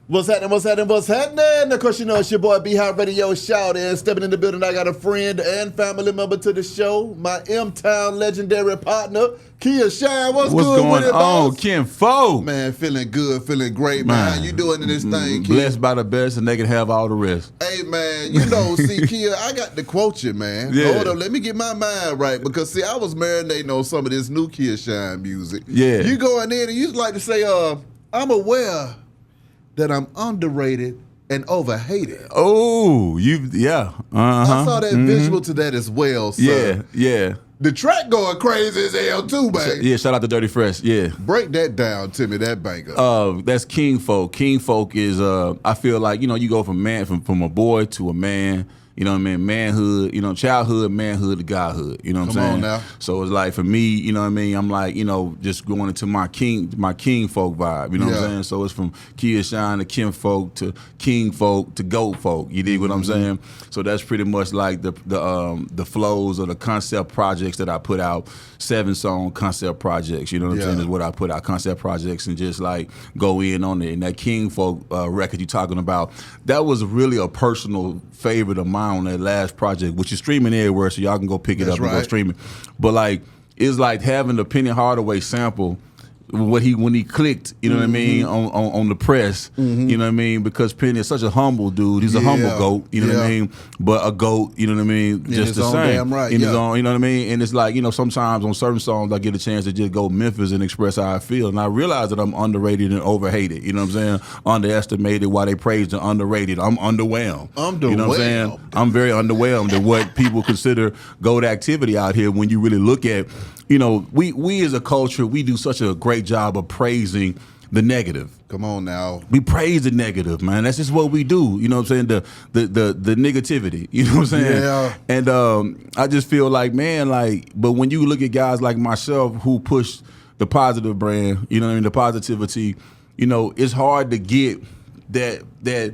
What's happening? What's happening? What's happening? Of course, you know it's your boy B Hot Radio Shout and stepping in the building. I got a friend and family member to the show. My M-Town legendary partner, Kia Shine. What's good going with it, on, boss? Kingfolk? Man, feeling good, feeling great, man. How you doing in this thing, Kia? Blessed by the best, and they can have all the rest. Hey, man, you know, see, Kia, I got to quote you, man. Yeah. Hold up, let me get my mind right, because, see, I was marinating on some of this new Kia Shine music. Yeah. You going in and you like to say, I'm aware that I'm underrated and overhated. Oh, yeah. I saw that visual to that as well, sir. Yeah. The track going crazy as hell too, man. Yeah, shout out to Dirty Fresh, yeah. Break that down to me, that banger. That's Kingfolk. Kingfolk is, I feel like, you know, you go from a boy to a man. You know what I mean? Manhood, you know, childhood, manhood to godhood. You know what I'm saying? Come on now. So it's like for me, you know what I mean? I'm like, you know, just going into my Kingfolk vibe. You know what I'm saying? So it's from Kia Shine to Kingfolk to Kingfolk to Goatfolk. You dig what I'm saying? So that's pretty much like the flows or the concept projects that I put out. 7-song concept projects. You know what I'm saying? Is what I put out, concept projects, and just like go in on it. And that Kingfolk record you're talking about, that was really a personal favorite of mine on that last project, which is streaming everywhere, so y'all can go pick it up and go stream it. But like, it's like having the Penny Hardaway sample when he clicked, you know what I mean, on the press, you know what I mean, because Penny is such a humble dude. He's a humble goat, you know what I mean, but a goat, you know what I mean, just the same. Damn right, in his own, you know what I mean, and it's like, you know, sometimes on certain songs I get a chance to just go Memphis and express how I feel, and I realize that I'm underrated and overhated, you know what I'm saying, underestimated while they praised and underrated. I'm underwhelmed. You know what I'm saying? I'm very underwhelmed at what people consider goat activity out here when you really look at, you know, we as a culture, we do such a great job of praising the negative. Come on now. We praise the negative, man. That's just what we do. You know what I'm saying? The negativity. You know what I'm saying? Yeah. And I just feel like, man, like, but when you look at guys like myself who push the positive brand, you know what I mean, the positivity, you know, it's hard to get that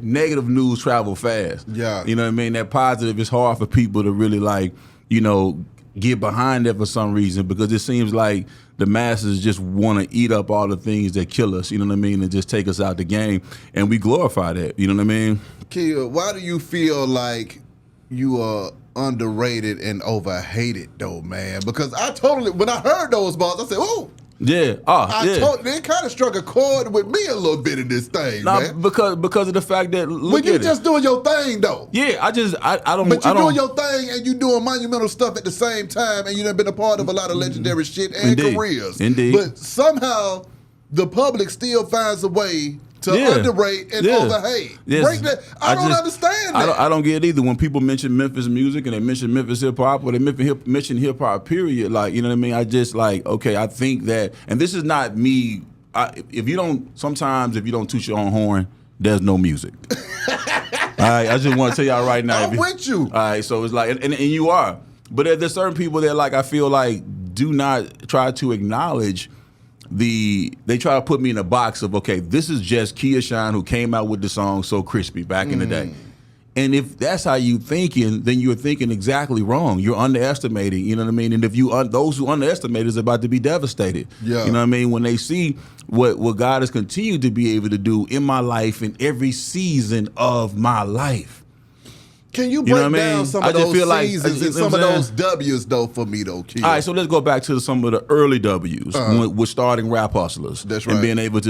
negative news travel fast. Yeah. You know what I mean? That positive is hard for people to really like, you know, get behind that for some reason, because it seems like the masses just want to eat up all the things that kill us, you know what I mean, and just take us out the game, and we glorify that, you know what I mean? Kia, why do you feel like you are underrated and overhated though, man? Because I totally, when I heard those bars, I said, oh, yeah. It kind of struck a chord with me a little bit in this thing, man. Because of the fact that when you just doing your thing though. Yeah, I don't. But you doing your thing and you doing monumental stuff at the same time, and you done been a part of a lot of legendary shit and careers. Indeed. But somehow the public still finds a way to underrate and overhate. Yes. Break that. I don't understand that. I don't get it either. When people mention Memphis music and they mention Memphis hip hop, or they mention hip hop, period, like, you know what I mean? I just like, okay, I think that, and this is not me. If you don't toot your own horn, there's no music. All right, I just want to tell y'all right now. I'm with you. All right, so it's like, and you are. But there's certain people that, like, I feel like do not try to acknowledge they try to put me in a box of, okay, this is just Kia Shine who came out with the song So Crispy back in the day. And if that's how you thinking, then you're thinking exactly wrong. You're underestimating, you know what I mean? And if those who underestimate is about to be devastated. Yeah. You know what I mean? When they see what God has continued to be able to do in my life in every season of my life. Can you break down some of those seasons and some of those W's, though, for me, though, Kia? All right, so let's go back to some of the early W's with starting Rap Hustlas. That's right. And being able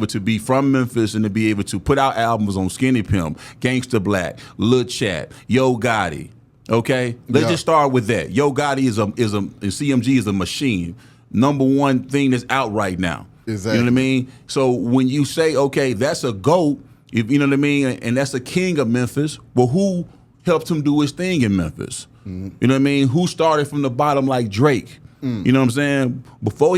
to be from Memphis and to be able to put out albums on Skinny Pimp, Gangsta Black, Lil Chat, Yo Gotti. Okay? Let's just start with that. Yo Gotti and CMG is a machine. #1 thing that's out right now. Exactly. You know what I mean? So when you say, okay, that's a GOAT, if you know what I mean, and that's the king of Memphis, well, who helped him do his thing in Memphis? You know what I mean? Who started from the bottom like Drake? You know what I'm saying? Before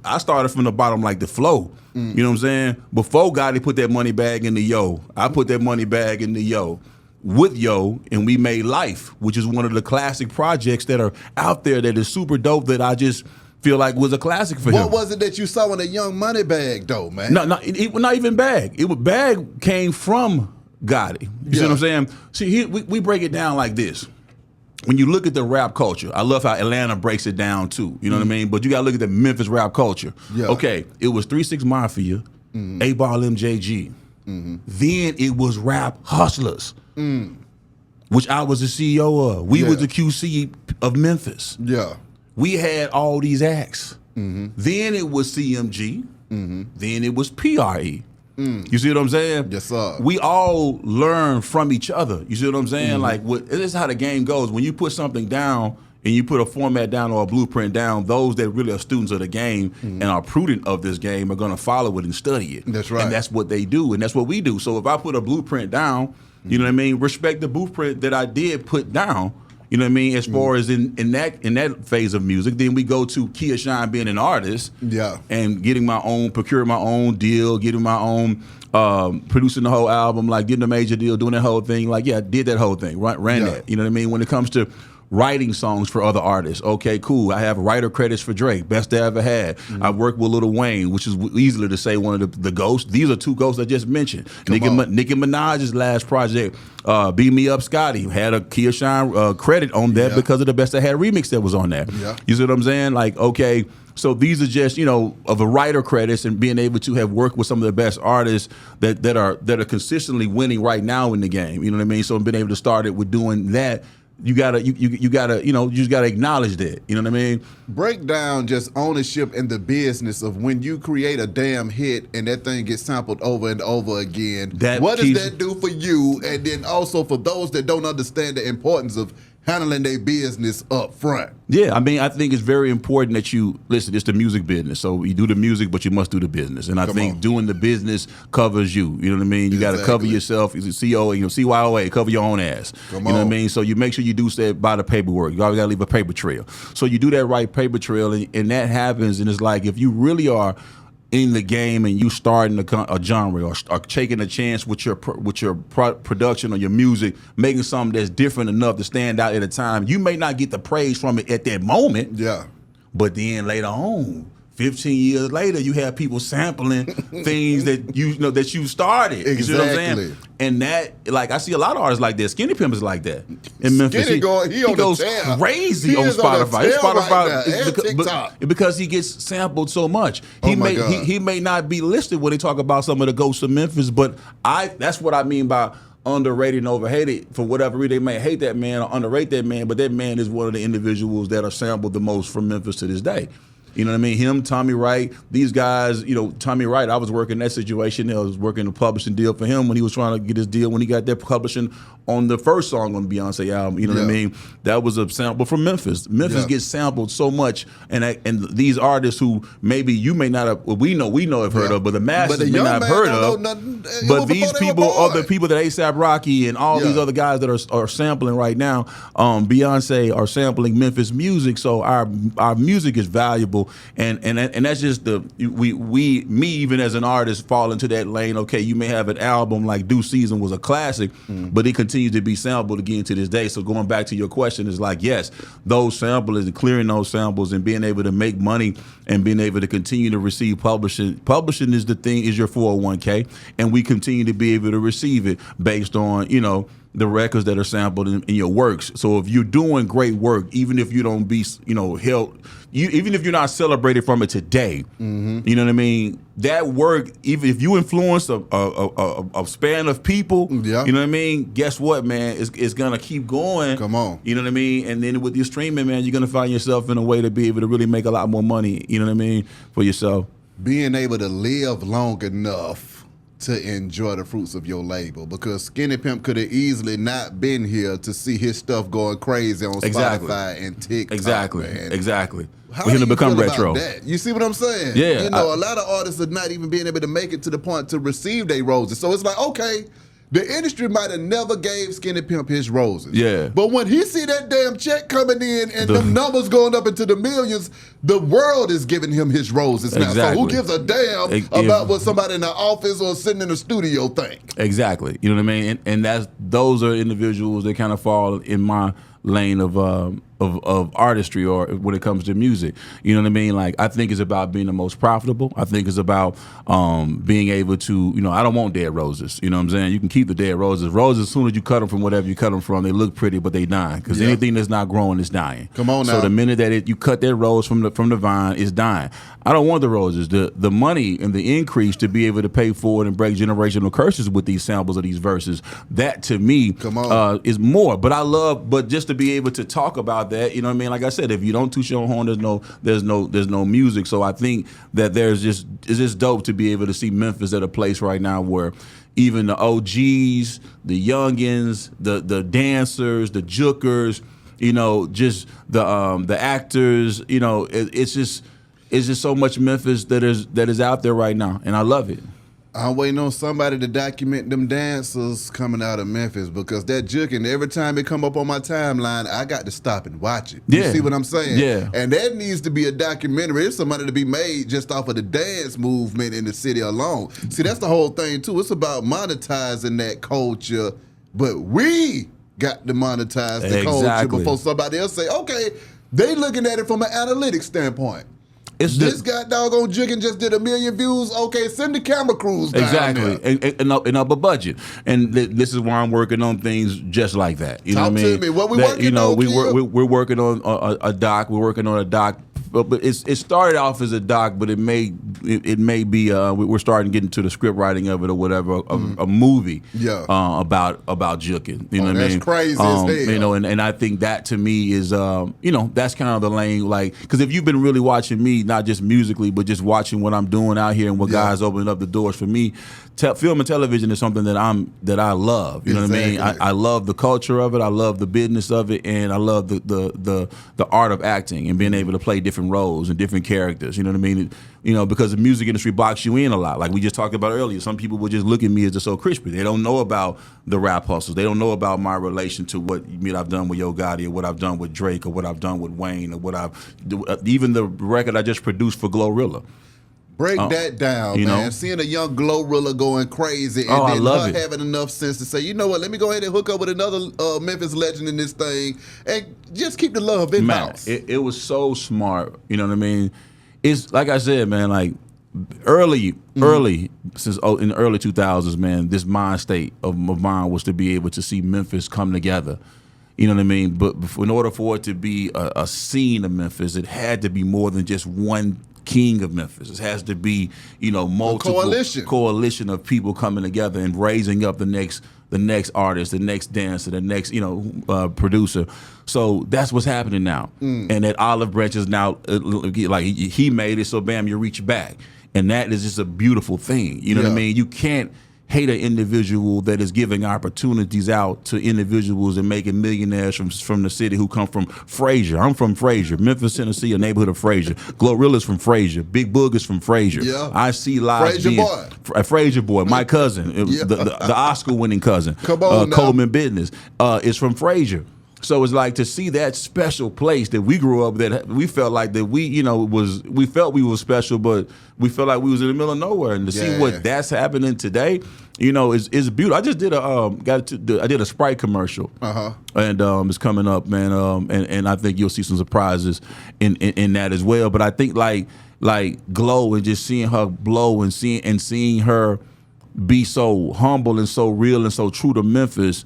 I started from the bottom like the Flow. You know what I'm saying? Before Gotti put that money bag in the Yo, I put that money bag in the Yo with Yo, and we made Life, which is one of the classic projects that are out there that is super dope that I just feel like was a classic for him. What was it that you saw in a Young Money bag, though, man? No, not even Bag. Bag came from Gotti. You see what I'm saying? See, we break it down like this. When you look at the rap culture, I love how Atlanta breaks it down too. You know what I mean? But you gotta look at the Memphis rap culture. Yeah. Okay, it was 3 6 Mafia, 8 Ball MJG, Then it was Rap Hustlas, which I was the CEO of. We was the QC of Memphis. Yeah. We had all these acts. Then it was CMG. Then it was PRE. You see what I'm saying? Yes, sir. We all learn from each other. You see what I'm saying? Like, this is how the game goes. When you put something down and you put a format down or a blueprint down, those that really are students of the game and are prudent of this game are going to follow it and study it. That's right. And that's what they do, and that's what we do. So if I put a blueprint down, you know what I mean? Respect the blueprint that I did put down. You know what I mean? As far as in that phase of music, then we go to Kia Shine being an artist, and procuring my own deal, getting my own, producing the whole album, like getting a major deal, doing that whole thing. Like, I did that whole thing, ran that. You know what I mean? When it comes to writing songs for other artists, okay, cool. I have writer credits for Drake, best I ever had. I worked with Lil Wayne, which is easily to say one of the ghosts. These are two ghosts I just mentioned. Nicki Minaj's last project, Beat Me Up Scotty, had a Kia Shine credit on that because of the Best I Had remix that was on there. You see what I'm saying? Like, okay, so these are just, of the writer credits and being able to have worked with some of the best artists that are consistently winning right now in the game. You know what I mean? So being able to start it with doing that, you just gotta acknowledge that. You know what I mean? Break down just ownership in the business of when you create a damn hit and that thing gets sampled over and over again. What does that do for you? And then also for those that don't understand the importance of handling their business up front. Yeah, I mean, I think it's very important that you listen. It's the music business, so you do the music, but you must do the business. And I think doing the business covers you. You know what I mean? You got to cover yourself. As a CEO, CYOA, cover your own ass. You know what I mean? So you make sure you do stay by the paperwork. You always got to leave a paper trail. So you do that right paper trail, and that happens. And it's like if you really are in the game and you starting a genre or taking a chance with your production or your music, making something that's different enough to stand out at a time, you may not get the praise from it at that moment. Yeah. But then later on, 15 years later, you have people sampling things that you started. Exactly. You see what I'm saying? And that, like, I see a lot of artists like that. Skinny Pimp is like that in Memphis. He goes crazy on Spotify. Because he gets sampled so much. He may not be listed when they talk about some of the ghosts of Memphis, but that's what I mean by underrated and overhated. For whatever reason, they may hate that man or underrate that man, but that man is one of the individuals that are sampled the most from Memphis to this day. You know what I mean? Him, Tommy Wright, these guys, Tommy Wright, I was working that situation. I was working a publishing deal for him when he was trying to get his deal, when he got that publishing on the first song on the Beyonce album. You know what I mean? That was a sample from Memphis. Memphis gets sampled so much, and these artists who maybe you may not have, we know have heard of, but the masses may not have heard of. But these people are the people that A$AP Rocky and all these other guys that are sampling right now. Beyonce are sampling Memphis music, so our music is valuable. And that's just me even as an artist fall into that lane. Okay, you may have an album like Due Season was a classic, but it continues to be sampled again to this day. So going back to your question is like, yes, those samplers and clearing those samples and being able to make money and being able to continue to receive publishing. Publishing is your 401k, and we continue to be able to receive it based on, the records that are sampled in your works. So if you're doing great work, even if you don't be, held, even if you're not celebrated from it today, you know what I mean? That work, even if you influence a span of people, you know what I mean? Guess what, man? It's gonna keep going. Come on. You know what I mean? And then with your streaming, man, you're gonna find yourself in a way to be able to really make a lot more money, you know what I mean, for yourself. Being able to live long enough to enjoy the fruits of your label, because Skinny Pimp could have easily not been here to see his stuff going crazy on Spotify and TikTok. Exactly. How We're do gonna you become feel retro. about that? You see what I'm saying? Yeah. A lot of artists are not even being able to make it to the point to receive their roses. So it's like, okay, the industry might have never gave Skinny Pimp his roses. Yeah. But when he see that damn check coming in and the numbers going up into the millions, the world is giving him his roses now. So who gives a damn about what somebody in the office or sitting in the studio think? Exactly. You know what I mean? And those are individuals that kind of fall in my lane of of artistry or when it comes to music. You know what I mean? Like, I think it's about being the most profitable. I think it's about being able to, I don't want dead roses. You know what I'm saying? You can keep the dead roses. Roses, as soon as you cut them from whatever you cut them from, they look pretty, but they dying. Because anything that's not growing is dying. Come on now. So the minute that you cut that rose from the vine, it's dying. I don't want the roses. The money and the increase to be able to pay for it and break generational curses with these samples of these verses, that to me is more. But just to be able to talk about that, you know what I mean? Like I said, if you don't toot your horn, there's no music. So I think that it's just dope to be able to see Memphis at a place right now where even the OGs, the youngins, the dancers, the jookers, just the actors, it's just so much Memphis that is out there right now, and I love it. I'm waiting on somebody to document them dancers coming out of Memphis, because that juking, every time it come up on my timeline, I got to stop and watch it. You see what I'm saying? Yeah. And that needs to be a documentary. It's somebody to be made just off of the dance movement in the city alone. See, that's the whole thing too. It's about monetizing that culture, but we got to monetize the culture before somebody else say, okay, they looking at it from an analytics standpoint. This guy doggone Jiggin just did 1 million views. Okay, send the camera crews down there. And up a budget. And this is why I'm working on things just like that. You know what I mean? Talk to me. What we working on? We're working on a doc. We're working on a doc. But it started off as a doc, but it may be we're starting to get into the script writing of it or whatever, a movie about juking. You know what I mean? That's crazy as hell. And I think that to me is that's kind of the lane, like, because if you've been really watching me, not just musically, but just watching what I'm doing out here and what guys opening up the doors for me. Film and television is something that I love. You know what I mean? I love the culture of it. I love the business of it, and I love the art of acting and being able to play different roles and different characters. You know what I mean? Because the music industry box you in a lot. Like we just talked about earlier, some people would just look at me as just so crispy. They don't know about the rap hustles. They don't know about my relation to what I've done with Yo Gotti, or what I've done with Drake, or what I've done with Wayne, or what even the record I just produced for Glorilla. Break that down, man. Seeing a young Glorilla going crazy, and then not having enough sense to say, you know what, let me go ahead and hook up with another Memphis legend in this thing, and just keep the love in-house. It was so smart. You know what I mean? It's like I said, man, like early, since in the early 2000s, man, this mind state of mine was to be able to see Memphis come together. You know what I mean? But in order for it to be a scene of Memphis, it had to be more than just one king of Memphis. It has to be, multiple coalition of people coming together and raising up the next artist, the next dancer, the next producer. So that's what's happening now. And that olive branch is now like he made it, so bam, you reach back, and that is just a beautiful thing. You know what I mean? You can't hate an individual that is giving opportunities out to individuals and making millionaires from the city who come from Frazier. I'm from Frazier, Memphis, Tennessee, a neighborhood of Frazier. Glorilla's from Frazier. Big Boog is from Frazier. Yeah. I see lives Frazier boy, my cousin, the Oscar-winning cousin, Coleman Business, is from Frazier. So it's like to see that special place that we grew up, that we felt like that we felt we were special, but we felt like we was in the middle of nowhere. And to see what that's happening today, is beautiful. I just did I did a Sprite commercial, and it's coming up, man. And I think you'll see some surprises in that as well. But I think like Glow, and just seeing her blow, and seeing her be so humble and so real and so true to Memphis.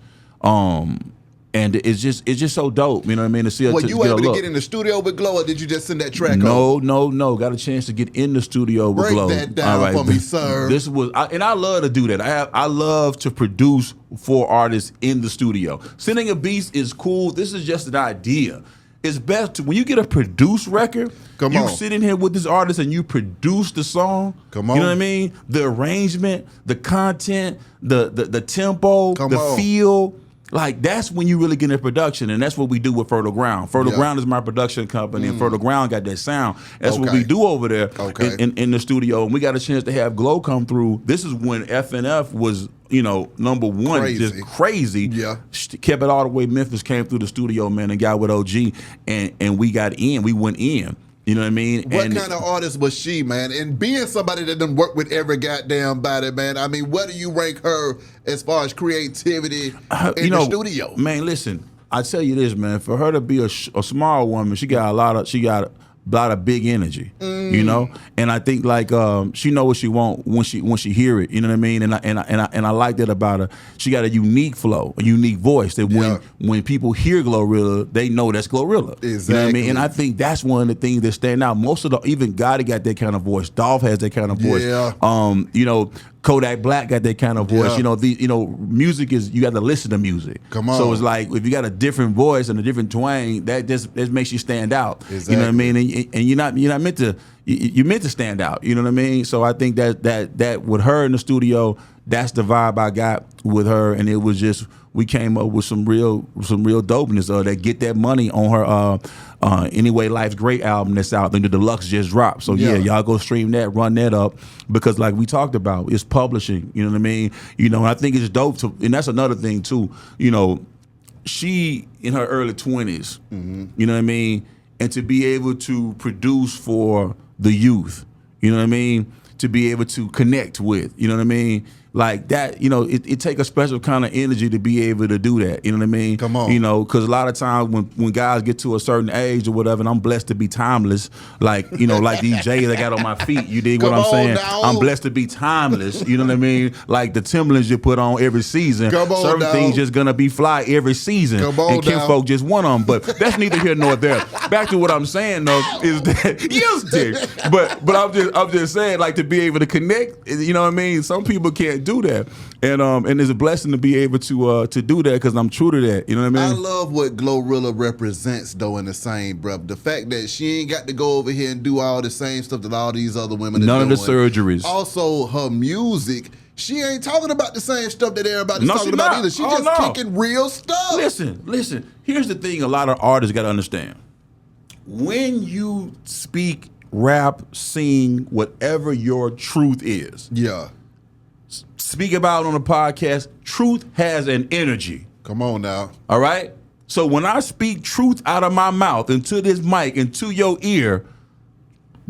And it's just so dope, you know what I mean? To see her. Well, you were able to get in the studio with Glow, or did you just send that track over? No. Got a chance to get in the studio with Glow. Break that down for me, sir. This was, and I love to do that. I love to produce for artists in the studio. Sending a beat is cool. This is just an idea. It's best when you get a produced record. You sit in here with this artist and you produce the song. You know what I mean? The arrangement, the content, the tempo, the feel. Like, that's when you really get into production, and that's what we do with Fertile Ground. Fertile Ground is my production company, and Fertile Ground got that sound. That's what we do over there in the studio. And we got a chance to have Glow come through. This is when FNF was, number one, just crazy. Yeah. Kept it all the way. Memphis came through the studio, man, and got with OG, and we got in. We went in. You know what I mean? What kind of artist was she, man? And being somebody that done work with every goddamn body, man, I mean, where do you rank her as far as creativity in the studio? Man, listen, I tell you this, man. For her to be a small woman, she got a lot of big energy, you know. And I think like she know what she want when she hear it, you know what I mean. And I like that about her. She got a unique flow, a unique voice that when people hear Glorilla, they know that's Glorilla. Exactly. You know what I mean. And I think that's one of the things that stand out. Most of even Gotti got that kind of voice. Dolph has that kind of voice. Yeah. You know. Kodak Black got that kind of voice. Yeah. Music is, you got to listen to music. Come on. So it's like if you got a different voice and a different twang, that just makes you stand out. Exactly. You know what I mean? And you're not meant to. You're meant to stand out. You know what I mean? So I think that with her in the studio, that's the vibe I got with her, and it was just we came up with some real dopeness that Get That Money on her Anyway Life's Great album that's out. I think the deluxe just dropped. So yeah, y'all go stream that, run that up, because like we talked about, it's publishing. You know what I mean? You know, and I think it's dope and that's another thing too. You know, she in her early 20s. You know what I mean? And to be able to produce for the youth, you know what I mean? To be able to connect with, you know what I mean? Like that, you know, it take a special kind of energy to be able to do that. You know what I mean? Come on. You know, because a lot of times when guys get to a certain age or whatever, and I'm blessed to be timeless, like, you know, like these J's I got on my feet, you dig what I'm saying? Now. I'm blessed to be timeless, you know what I mean? Like the Timberlands you put on every season. Certain now. things just gonna be fly every season. And Kingfolk just one of them, but that's neither here nor there. Back to what I'm saying though, is that, yes, Dick. But I'm just saying, like, to be able to connect, you know what I mean? Some people can't do that, and it's a blessing to be able to do that because I'm true to that. You know what I mean? I love what Glorilla represents though. In the same breath, the fact that she ain't got to go over here and do all the same stuff that all these other women are doing. None of the surgeries. Also, her music, she ain't talking about the same stuff that everybody's talking about either. She kicking real stuff. Listen. Here's the thing: a lot of artists got to understand. When you speak, rap, sing, whatever your truth is. Yeah. Speak about it on a podcast, truth has an energy. Come on now. All right? So when I speak truth out of my mouth into this mic, into your ear,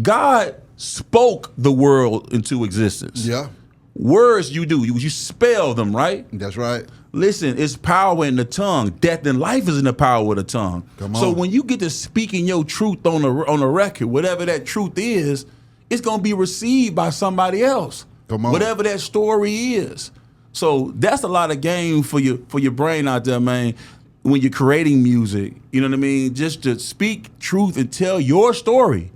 God spoke the world into existence. Yeah. Words you do, you spell them, right? That's right. Listen, it's power in the tongue. Death and life is in the power of the tongue. Come on. So when you get to speaking your truth on the record, whatever that truth is, it's going to be received by somebody else. Come on. Whatever that story is. So that's a lot of game for your brain out there, man. When you're creating music, you know what I mean? Just to speak truth and tell your story.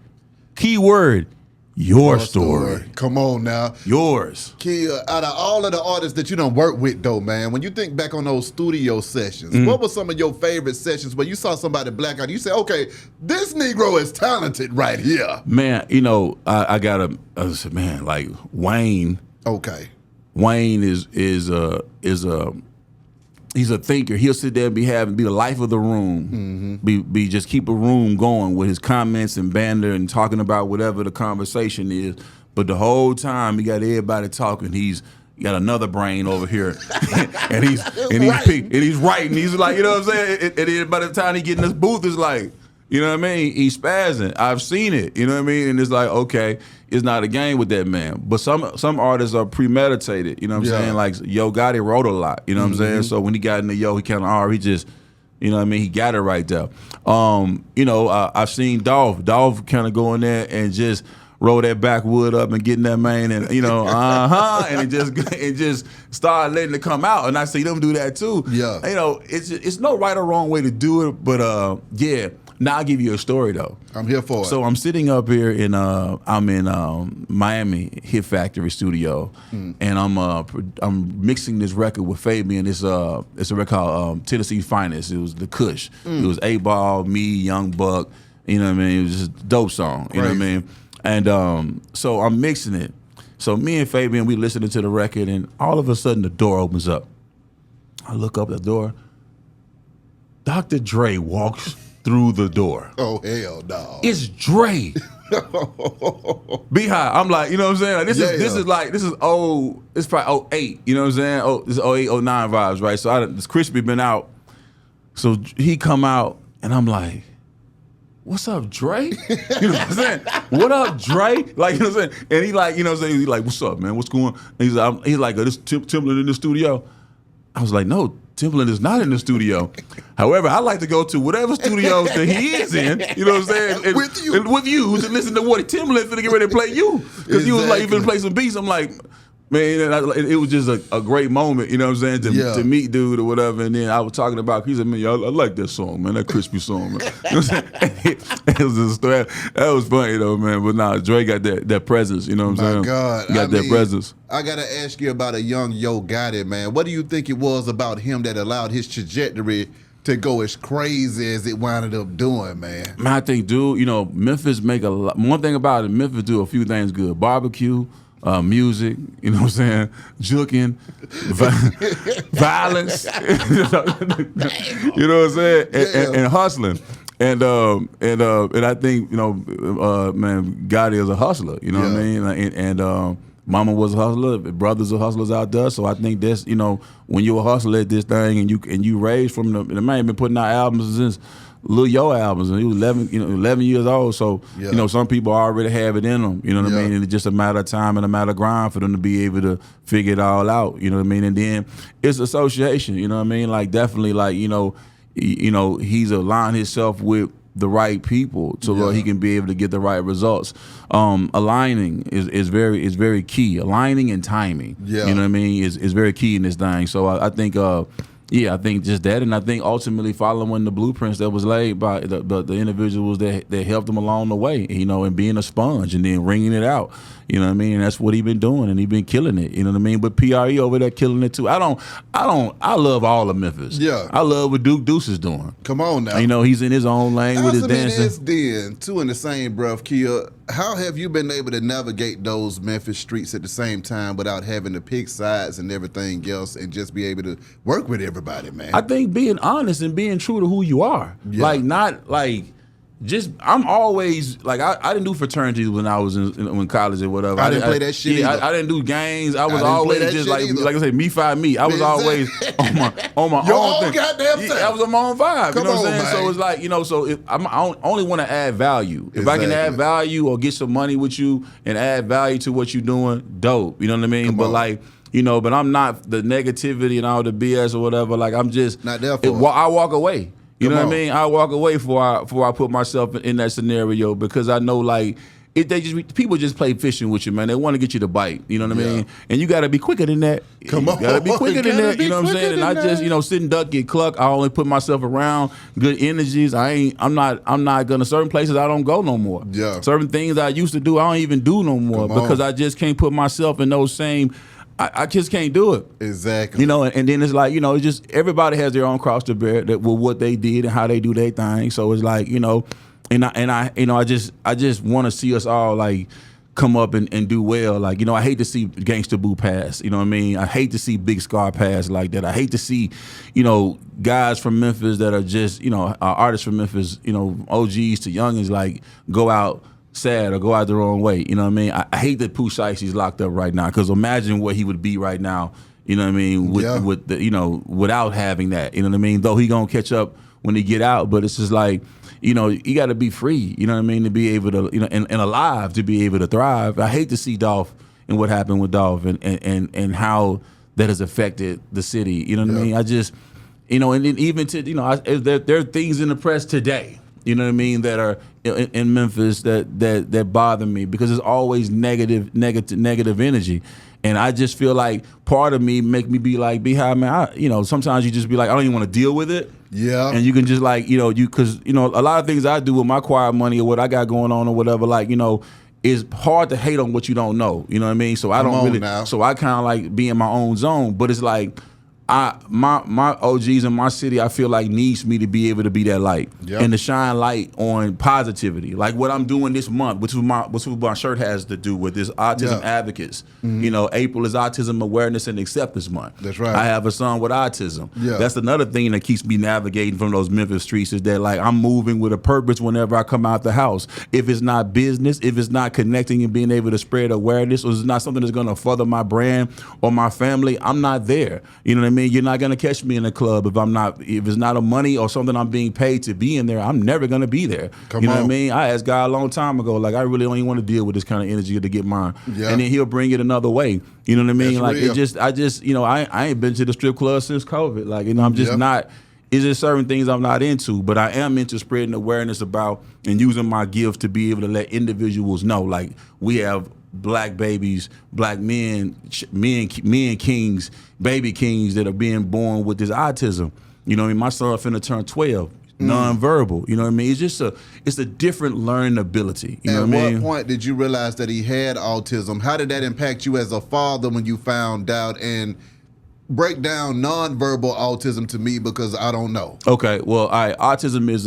Key word, your story. Come on now. Yours. Kia, out of all of the artists that you done worked with though, man, when you think back on those studio sessions, what were some of your favorite sessions where you saw somebody black out and you say, okay, this Negro is talented right here? Man, you know, I said, man, like Wayne. Okay. Wayne is he's a thinker. He'll sit there and be the life of the room. Be just keep a room going with his comments and banter and talking about whatever the conversation is. But the whole time he got everybody talking. He's got another brain over here, and he's writing. He's like, you know what I'm saying? And then by the time he get in this booth, it's like, you know what I mean? He's spazzing. I've seen it. You know what I mean? And it's like, okay, it's not a game with that man. But some artists are premeditated. You know what I'm saying? Like Yo Gotti wrote a lot. You know what I'm saying? So when he got in the he kind of he just, you know what I mean? He got it right there. You know, I've seen Dolph. Dolph kind of go in there and just roll that backwood up and get in that man and, you know, and it just start letting it come out. And I see them do that too. Yeah. You know, it's no right or wrong way to do it, but yeah. Now I'll give you a story though. I'm here for it. So I'm sitting up here in I'm in Miami Hit Factory studio, and I'm mixing this record with Fabian. It's a record called Tennessee's Finest. It was the Kush. It was 8Ball, me, Young Buck. You know what I mean? It was just a dope song. You know what I mean? And so I'm mixing it. So me and Fabian, we listening to the record, and all of a sudden the door opens up. I look up at the door. Dr. Dre walks through the door. Oh, hell no. It's Dre. Beehive. I'm like, you know what I'm saying? Like, this is old, it's probably 08, you know what I'm saying? Oh, this is 08, 09 vibes, right? So this Crispy been out. So he come out and I'm like, what's up, Dre? You know what I'm saying? What up, Dre? Like, you know what I'm saying? And he like, you know what I'm saying? He's like, what's up, man? What's going on? And he's like, this Timberland in the studio? I was like, no, Timbaland is not in the studio. However, I like to go to whatever studio that he is in, you know what I'm saying? And, with you to listen to what Timbaland finna get ready to play you. Because he was like, you finna play some beats. I'm like, man, it was just a great moment, you know what I'm saying, to meet dude or whatever. And then I was talking about, he said, man, I like that song, man, that crispy song, man. You know what I'm saying? It was a story. That was funny though, man. But nah, Dre got that presence, you know what I'm saying? My God. He got that presence. I got to ask you about a young Yo Gotti, man. What do you think it was about him that allowed his trajectory to go as crazy as it wound up doing, man? Man, I think, dude, you know, Memphis make a lot. One thing about it, Memphis do a few things good. Barbecue, music, you know what I'm saying, juking, violence, you know what I'm saying, and hustling. And I think, you know, man, Gotti is a hustler, you know what I mean? And mama was a hustler, brothers are hustlers out there. So I think that's, you know, when you're a hustler at this thing and you raised from the man been putting out albums since Lil Yo albums, and he was 11 years old. So you know, some people already have it in them. You know what I mean? And it's just a matter of time and a matter of grind for them to be able to figure it all out. You know what I mean? And then it's association. You know what I mean? Like definitely, like you know, he's aligned himself with the right people so that he can be able to get the right results. Aligning is very key. Aligning and timing. You know what I mean? Is very key in this thing. So I think. I think just that, and I think ultimately following the blueprints that was laid by the individuals that helped him along the way, you know, and being a sponge and then wringing it out, you know what I mean? And that's what he been doing, and he been killing it, you know what I mean? But PRE over there killing it too. I love all of Memphis. Yeah, I love what Duke Deuce is doing. Come on now, you know he's in his own lane with his dancing. Then too in the same breath, Kia. How have you been able to navigate those Memphis streets at the same time without having to pick sides and everything else, and just be able to work with everybody, man? I think being honest and being true to who you are, like not like. I'm always like I didn't do fraternities when I was in college or whatever. I didn't play that shit. Yeah, I didn't do gangs. I was always just like I say, me five me. I was always on my own thing. Goddamn thing. I was on my own vibe. You know what I'm saying? Man. So it's like, you know, so I only want to add value. If I can add value or get some money with you and add value to what you're doing, dope. You know what I mean? But like. You know, but I'm not the negativity and all the BS or whatever. Like I'm just not there for I walk away. You know what I mean? I walk away before I put myself in that scenario because I know like people just play fishing with you, man. They want to get you to bite. You know what I mean? And you got to be quicker than that. You got to be quicker than that. You know what I'm saying? And I just, you know, sit and duck, get clucked. I only put myself around good energies. I'm not gonna certain places I don't go no more. Yeah. Certain things I used to do I don't even do no more because I just can't put myself in those same. I just can't do it. Exactly. You know, and then it's like, you know, it's just everybody has their own cross to bear with what they did and how they do their thing. So it's like, you know, and I you know, I just want to see us all like come up and do well. Like, you know, I hate to see Gangsta Boo pass. You know what I mean? I hate to see Big Scar pass like that. I hate to see, you know, guys from Memphis that are just, you know, artists from Memphis, you know, OGs to youngins like go out sad or go out the wrong way. You know what I mean? I hate that Pooh Shicey's locked up right now because imagine what he would be right now, you know what I mean, with the, you know, without having that, you know what I mean? Though he gonna catch up when he get out, but it's just like, you know, you got to be free, you know what I mean, to be able to, you know, and alive to be able to thrive. I hate to see Dolph and what happened with Dolph and how that has affected the city, you know what I mean? I just, you know, and then even to, you know, there are things in the press today, you know what I mean, that are in Memphis that bother me because it's always negative energy. And I just feel like part of me make me be like, Beehive, man, you know, sometimes you just be like, I don't even want to deal with it. Yeah. And you can just like, you know, because, you know, a lot of things I do with my choir money or what I got going on or whatever, like, you know, it's hard to hate on what you don't know. You know what I mean? So I don't really, so I kind of like be in my own zone, but it's like, my OGs in my city, I feel like needs me to be able to be that light and to shine light on positivity. Like what I'm doing this month, which is what my shirt has to do with this Autism Advocates. You know, April is Autism Awareness and Acceptance Month. That's right. I have a son with autism. That's another thing that keeps me navigating from those Memphis streets is that like I'm moving with a purpose whenever I come out the house. If it's not business, if it's not connecting and being able to spread awareness, or it's not something that's going to further my brand or my family, I'm not there. You know what I mean? mean? You're not gonna catch me in a club if it's not a money or something I'm being paid to be in there. I'm never gonna be there. You know what I mean? I asked God a long time ago, like I really don't even want to deal with this kind of energy to get mine. Yeah. And then He'll bring it another way. You know what I mean? That's like real. I just, you know, I ain't been to the strip club since COVID. Like, you know, I'm just not. Is there certain things I'm not into, but I am into spreading awareness about and using my gift to be able to let individuals know, like we have black babies, black men kings, baby kings that are being born with this autism. You know what I mean? My son finna turn 12, nonverbal. You know what I mean? It's a different learning ability. You know what I mean? At what point did you realize that he had autism? How did that impact you as a father when you found out? And break down nonverbal autism to me, because I don't know. Okay, well, autism is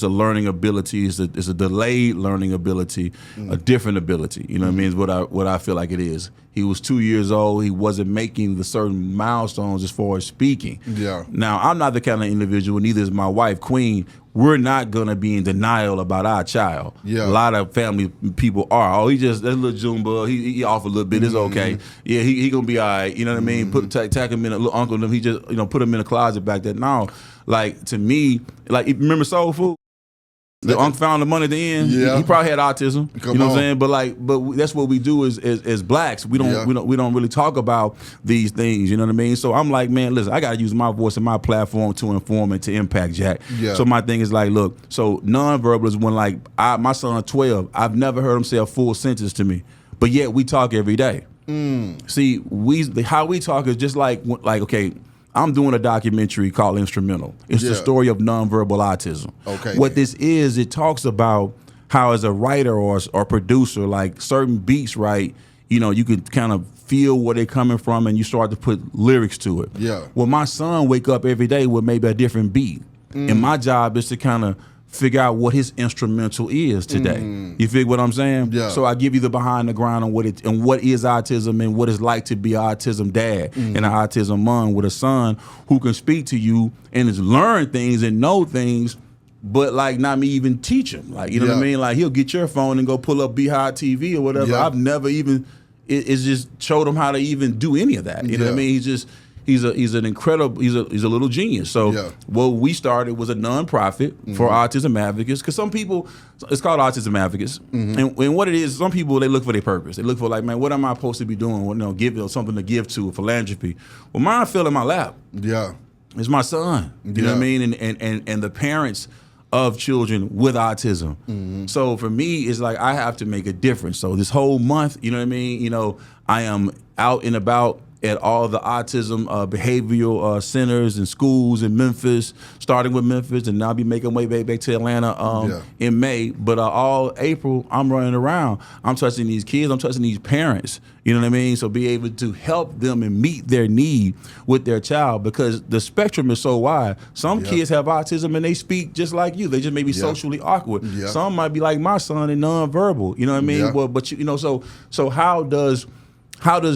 a learning ability. It's a delayed learning ability, a different ability. You know what I mean? Is what I feel like it is. He was 2 years old. He wasn't making the certain milestones as far as speaking. Yeah. Now, I'm not the kind of individual, neither is my wife, Queen. We're not going to be in denial about our child. Yeah. A lot of family people are. Oh, that's a little Jumba. He off a little bit. It's okay. Yeah, he going to be all right. You know what I mean? Tack him in a little uncle. He just, put him in a closet back there. No, like, to me, like, remember Soul Food? The uncle found the money at the end. Yeah. He probably had autism. You know what I'm saying? But that's what we do as blacks. We don't really talk about these things. You know what I mean? So I'm like, man, listen, I got to use my voice and my platform to inform and to impact Jack. Yeah. So my thing is like, look, so nonverbal is when my son 12. I've never heard him say a full sentence to me, but yet we talk every day. See, how we talk is just like okay. I'm doing a documentary called Instrumental. It's the story of nonverbal autism. Okay. What this is, it talks about how as a writer or producer, like certain beats, right, you can kind of feel where they're coming from and you start to put lyrics to it. Yeah. Well, my son wake up every day with maybe a different beat. And my job is to kind of figure out what his instrumental is today. You figure what I'm saying? Yeah. So I give you the behind the ground on what is autism and what it's like to be an autism dad and an autism mom with a son who can speak to you and has learned things and know things, but like not me even teach him. Like, you know what I mean? Like he'll get your phone and go pull up Beehive TV or whatever. Yeah. I've never even, it's just showed him how to even do any of that. You know what I mean? He's a little genius. So what we started was a nonprofit for autism advocates, because some people, it's called Autism Advocates, and what it is, some people, they look for their purpose. They look for like, man, what am I supposed to be doing? Give something to give to, philanthropy. Well, mine fell in my lap. Yeah, it's my son. You know what I mean? And the parents of children with autism. So for me, it's like I have to make a difference. So this whole month, you know what I mean? I am out and about at all the autism behavioral centers and schools in Memphis, starting with Memphis, and now I'll be making my way back to Atlanta in May. But all April, I'm running around. I'm touching these kids. I'm touching these parents. You know what I mean? So be able to help them and meet their need with their child, because the spectrum is so wide. Some kids have autism and they speak just like you. They just may be socially awkward. Some might be like my son and nonverbal. You know what I mean? Well, but so how does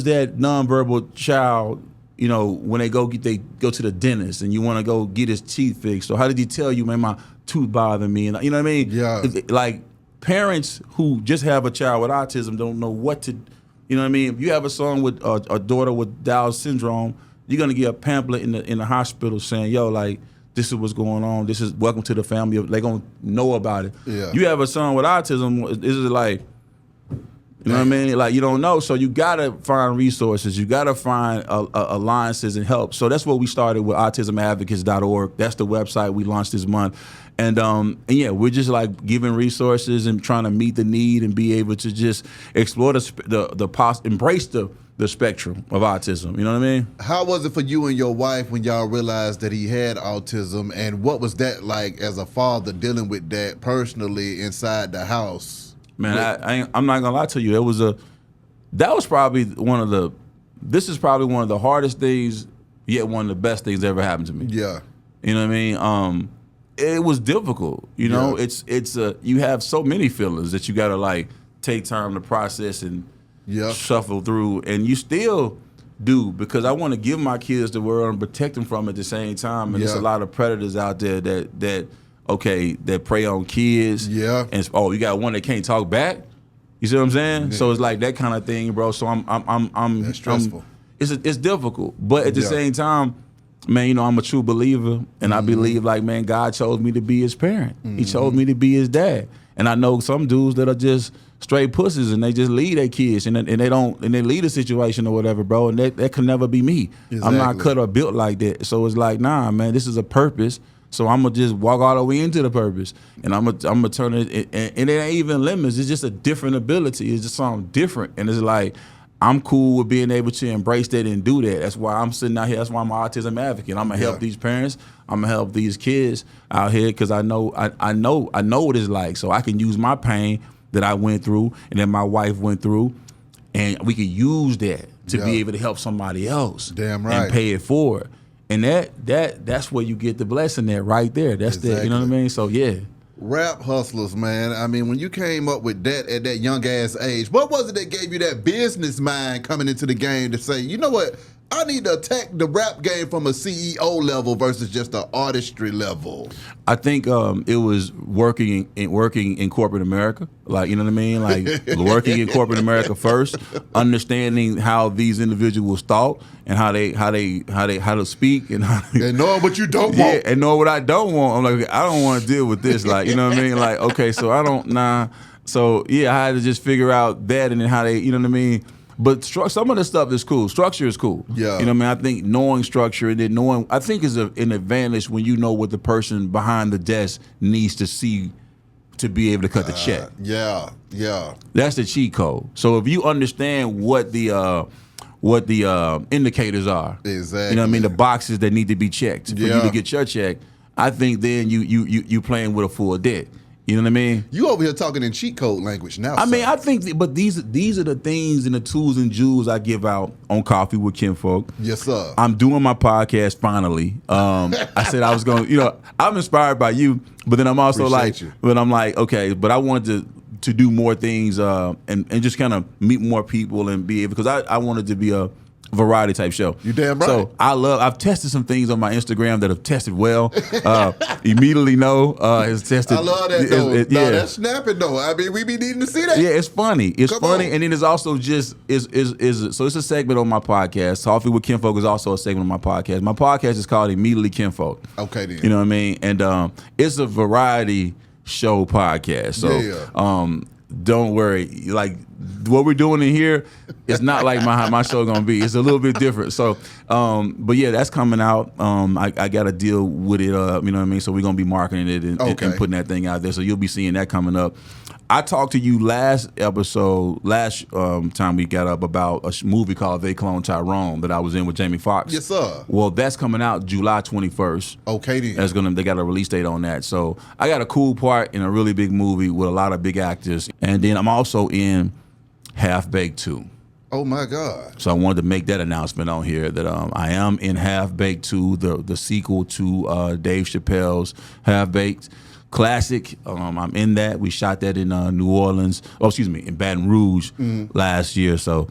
that nonverbal child, when they go to the dentist and you want to go get his teeth fixed, or how did he tell you, man, my tooth bothering me? And you know what I mean? Yeah. Like parents who just have a child with autism don't know what to, you know what I mean? If you have a son with a daughter with Down syndrome, you're gonna get a pamphlet in the hospital saying, yo, like, this is what's going on. This is welcome to the family. They're gonna know about it. Yeah. You have a son with autism, this is like, you know what I mean? Like, you don't know. So you got to find resources. You got to find alliances and help. So that's what we started with autismadvocates.org. That's the website we launched this month. And we're just like giving resources and trying to meet the need and be able to just explore embrace the spectrum of autism. You know what I mean? How was it for you and your wife when y'all realized that he had autism? And what was that like as a father dealing with that personally inside the house? Man, I'm not gonna lie to you. This is probably one of the hardest things, yet one of the best things that ever happened to me. Yeah. You know what I mean? It was difficult. It's you have so many feelings that you gotta like take time to process and shuffle through, and you still do, because I want to give my kids the world and protect them from it at the same time. And there's a lot of predators out there that prey on kids. Yeah. And you got one that can't talk back. You see what I'm saying? Yeah. So it's like that kind of thing, bro. So I'm That's stressful. it's difficult. But at the same time, man, you know, I'm a true believer, and I believe, like, man, God chose me to be his parent. He chose me to be his dad. And I know some dudes that are just straight pussies, and they just lead their kids, and they lead a situation or whatever, bro. And that can never be me. Exactly. I'm not cut or built like that. So it's like, nah, man, this is a purpose. So I'm gonna just walk all the way into the purpose, and I'm gonna turn it. And it ain't even limits. It's just a different ability. It's just something different, and it's like, I'm cool with being able to embrace that and do that. That's why I'm sitting out here. That's why I'm an autism advocate. I'm gonna help these parents. I'm gonna help these kids out here because I know what it's like. So I can use my pain that I went through and that my wife went through, and we can use that to be able to help somebody else. Damn right. And pay it forward. And that's where you get the blessing at right there. That's that. You know what I mean? So yeah. Rap Hustlas, man. I mean, when you came up with that at that young ass age, what was it that gave you that business mind coming into the game to say, you know what, I need to attack the rap game from a CEO level versus just an artistry level? I think it was working in corporate America, like, you know what I mean, like working in corporate America first, understanding how these individuals thought and how to speak and know what you don't want. Yeah, and know what I don't want. I'm like, I don't want to deal with this, like, you know what I mean, like, okay, so I don't So yeah, I had to just figure out that and then how they, you know what I mean. But some of the stuff is cool. Structure is cool. Yeah. You know what I mean? I think knowing structure and then knowing, I think is an advantage when you know what the person behind the desk needs to see to be able to cut the check. Yeah. That's the cheat code. So if you understand what the indicators are, exactly. You know what I mean? The boxes that need to be checked for you to get your check, I think then you playing with a full debt. You know what I mean? You over here talking in cheat code language now. I mean, I think, but these are the things and the tools and jewels I give out on Coffee with Kingfolk. Yes, sir. I'm doing my podcast finally. I said I was going to, you know, I'm inspired by you, but then I'm also but I'm like, okay, but I wanted to do more things and just kind of meet more people and be able, because I wanted to be a variety type show. You damn right. So I've tested some things on my Instagram that have tested well. Immediately know has tested. I love that though. No, that's snapping though. I mean, we be needing to see that. Yeah, it's funny. It's funny, and then it's also just so it's a segment on my podcast. Coffee with Kingfolk is also a segment on my podcast. My podcast is called Immediately Kingfolk. Okay, then. You know what I mean? And it's a variety show podcast. So don't worry. Like, what we're doing in here is not like my show gonna be. It's a little bit different. So, but yeah, that's coming out. I got to deal with it. You know what I mean? So we're gonna be marketing it and putting that thing out there. So you'll be seeing that coming up. I talked to you last time we got up about a movie called They Clone Tyrone that I was in with Jamie Foxx. Yes, sir. Well, that's coming out July 21st. Okay, then. They got a release date on that. So I got a cool part in a really big movie with a lot of big actors. And then I'm also in Half Baked 2. Oh my God. So I wanted to make that announcement on here that I am in Half Baked 2, the sequel to Dave Chappelle's Half Baked. Classic. I'm in that. We shot that in New Orleans. In Baton Rouge last year. So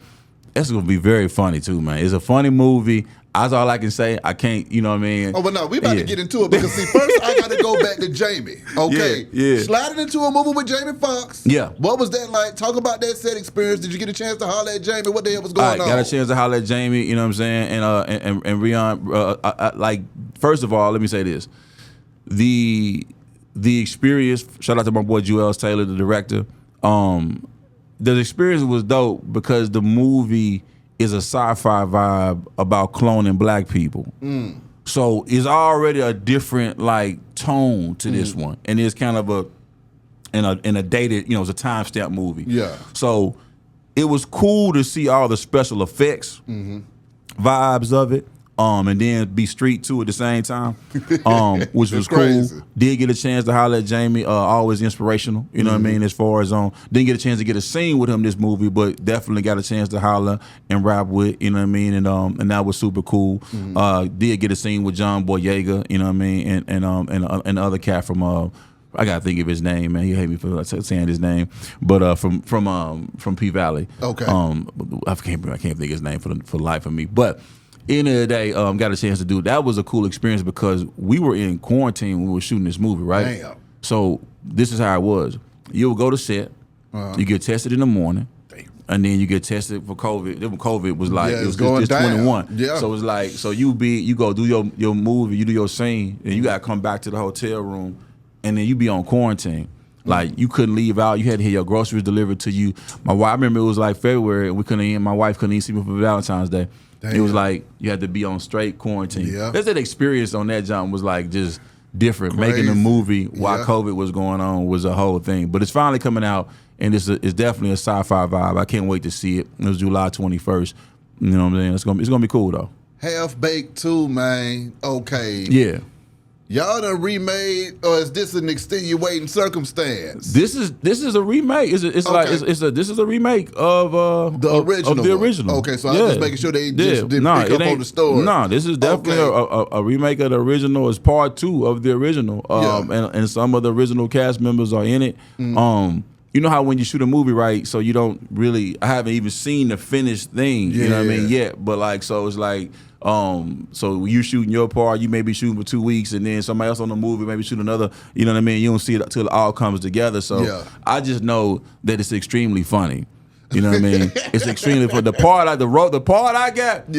it's gonna be very funny too, man. It's a funny movie. That's all I can say. I can't, you know what I mean? Oh, but no, we about to get into it because see, first I got to go back to Jamie. Okay, sliding into a movie with Jamie Foxx. Yeah, what was that like? Talk about that set experience. Did you get a chance to holler at Jamie? What the hell was going on? Got a chance to holler at Jamie. You know what I'm saying? And Rion. Like, first of all, let me say this: the experience. Shout out to my boy Joel Taylor, the director. The experience was dope because the movie is a sci-fi vibe about cloning black people. So it's already a different like tone to this one, and it's kind of a dated, you know, it's a timestamp movie. Yeah. So it was cool to see all the special effects, vibes of it. And then be street too at the same time, which was crazy. Cool. Did get a chance to holler at Jamie, always inspirational, you know what I mean, as far as didn't get a chance to get a scene with him this movie, but definitely got a chance to holler and rap with, you know what I mean, and that was super cool. Did get a scene with John Boyega, you know what I mean, and the other cat from I gotta think of his name, man. He hate me for saying his name, but from P Valley. Okay. I can't think of his name for the life of me, but. End of the day, got a chance to do it. That was a cool experience because we were in quarantine when we were shooting this movie, right? Damn. So this is how it was. You would go to set, you get tested in the morning, and then you get tested for COVID. Then COVID was like it was going down. 21. Yeah. So it's like you go do your movie, you do your scene, and you gotta come back to the hotel room, and then you be on quarantine. Like you couldn't leave out. You had to have your groceries delivered to you. My wife, I remember it was like February, and my wife couldn't even see me for Valentine's Day. Damn. It was like you had to be on straight quarantine. Yeah. There's that experience on that jump was like just different. Crazy. Making a movie while COVID was going on was a whole thing. But it's finally coming out, and it's definitely a sci-fi vibe. I can't wait to see it. It was July 21st. You know what I'm saying? It's gonna be cool though. Half Baked 2, man. Okay. Yeah. Y'all done remade, or is this an extenuating circumstance? This is a remake. This is a remake of the original. Of the original. Okay, so I'm just making sure they just didn't pick up on the story. No, this is definitely a remake of the original. It's part 2 of the original. And some of the original cast members are in it. Mm. You know how when you shoot a movie, right? So you don't really. I haven't even seen the finished thing. You know what I mean? Yet, but like, so it's like. So you shooting your part, you may be shooting for 2 weeks, and then somebody else on the movie maybe shoot another. You know what I mean? You don't see it until it all comes together. So I just know that it's extremely funny. You know what I mean? It's extremely funny. The part I got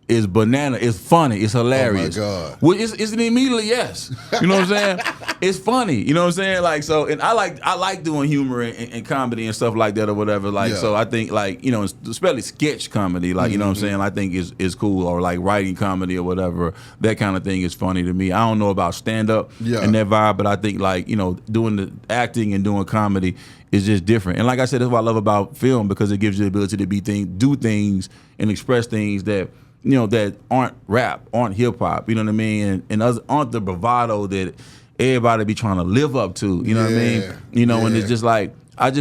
is banana. It's funny. It's hilarious. Oh my God. Well, it's an immediately yes. You know what I'm saying? It's funny. You know what I'm saying? Like, so, and I like doing humor and comedy and stuff like that or whatever. Like, so I think, like, you know, especially sketch comedy, like, you know what I'm saying? I think is cool, or like writing comedy or whatever. That kind of thing is funny to me. I don't know about stand up and that vibe, but I think, like, you know, doing the acting and doing comedy is just different. And like I said, that's what I love about film, because it gives you the ability to do things and express things that, you know, that aren't rap, aren't hip hop, you know what I mean, and aren't the bravado that everybody be trying to live up to, you know what I mean, you know, and it's just like I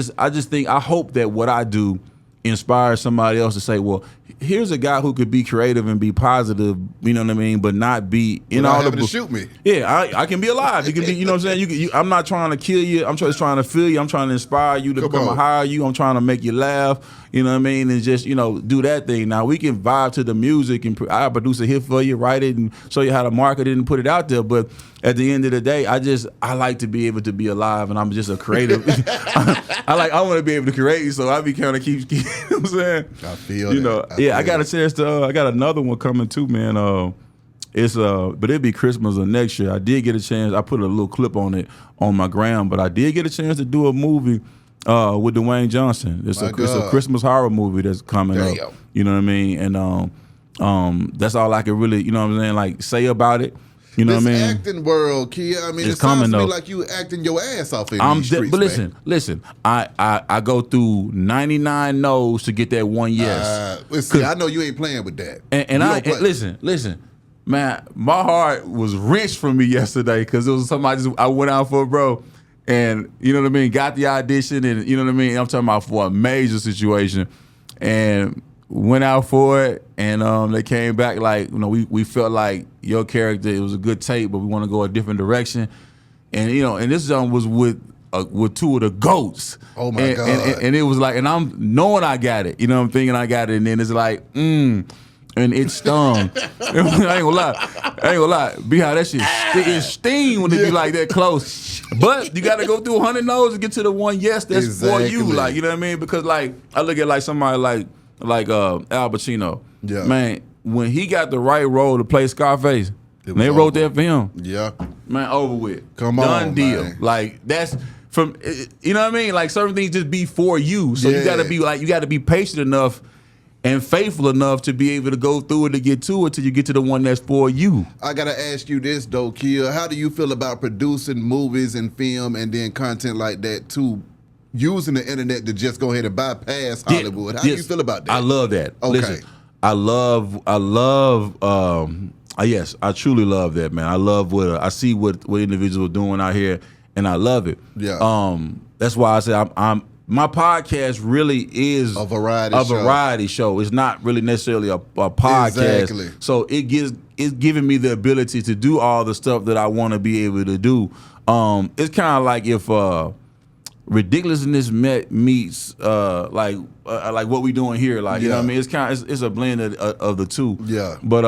hope that what I do inspires somebody else to say, well, here's a guy who could be creative and be positive, you know what I mean, but not be in all the. To shoot me. Yeah, I can be alive. You can be, you know what I'm saying. I'm not trying to kill you. I'm just trying to feel you. I'm trying to inspire you to come and hire you. I'm trying to make you laugh. You know what I mean, and just, you know, do that thing. Now we can vibe to the music, and I produce a hit for you, write it, and show you how to market it and put it out there. But at the end of the day, I like to be able to be alive, and I'm just a creative. I want to be able to create, so I be kind of keep you know what I'm saying. I feel you know. I got a chance to. I got another one coming too, man. But it'll be Christmas or next year. I did get a chance. I put a little clip on it on my gram, but I did get a chance to do a movie with Dwayne Johnson. It's a Christmas horror movie that's coming up. You know what I mean? And that's all I can really, you know what I'm saying, like say about it. You know what I mean? Acting world, Kia. I mean, it's it sounds coming, to me though. like you acting your ass off in these streets, but listen. I go through 99 no's to get that one yes. See, I know you ain't playing with that. And listen, man, my heart was wrenched from me yesterday because it was something I went out for, bro. And you know what I mean? Got the audition, and you know what I mean? I'm talking about for a major situation. And went out for it, and they came back like, you know, we felt like your character, it was a good tape, but we want to go a different direction. And you know, and this one was with 2 of the GOATs. Oh my God. And it was like, and I'm knowing I got it, you know, I'm thinking I got it, and then it's like, and it stung. I ain't gonna lie. Be how that shit it sting when it be like that close. But you gotta go through 100 no's to get to the one yes that's for you. Like, you know what I mean? Because like I look at like somebody like Al Pacino. Yeah. Man, when he got the right role to play Scarface, they wrote that for him. Yeah. Man, over with. Come on, done deal. Man. Like that's from, you know what I mean? Like certain things just be for you. So you gotta be patient enough and faithful enough to be able to go through it to get to it till you get to the one that's for you. I gotta ask you this though, Kia. How do you feel about producing movies and film and then content like that too? Using the internet to just go ahead and bypass Hollywood. How do you feel about that? I love that. Okay. Listen, I truly love that, man. I love I see what individuals are doing out here, and I love it. Yeah. That's why I say my podcast really is a variety show. It's not really necessarily a podcast. Exactly. So it's giving me the ability to do all the stuff that I want to be able to do. It's kind of like if ridiculousness meets like what we doing here, like you know what I mean. It's a blend of the two. Yeah. But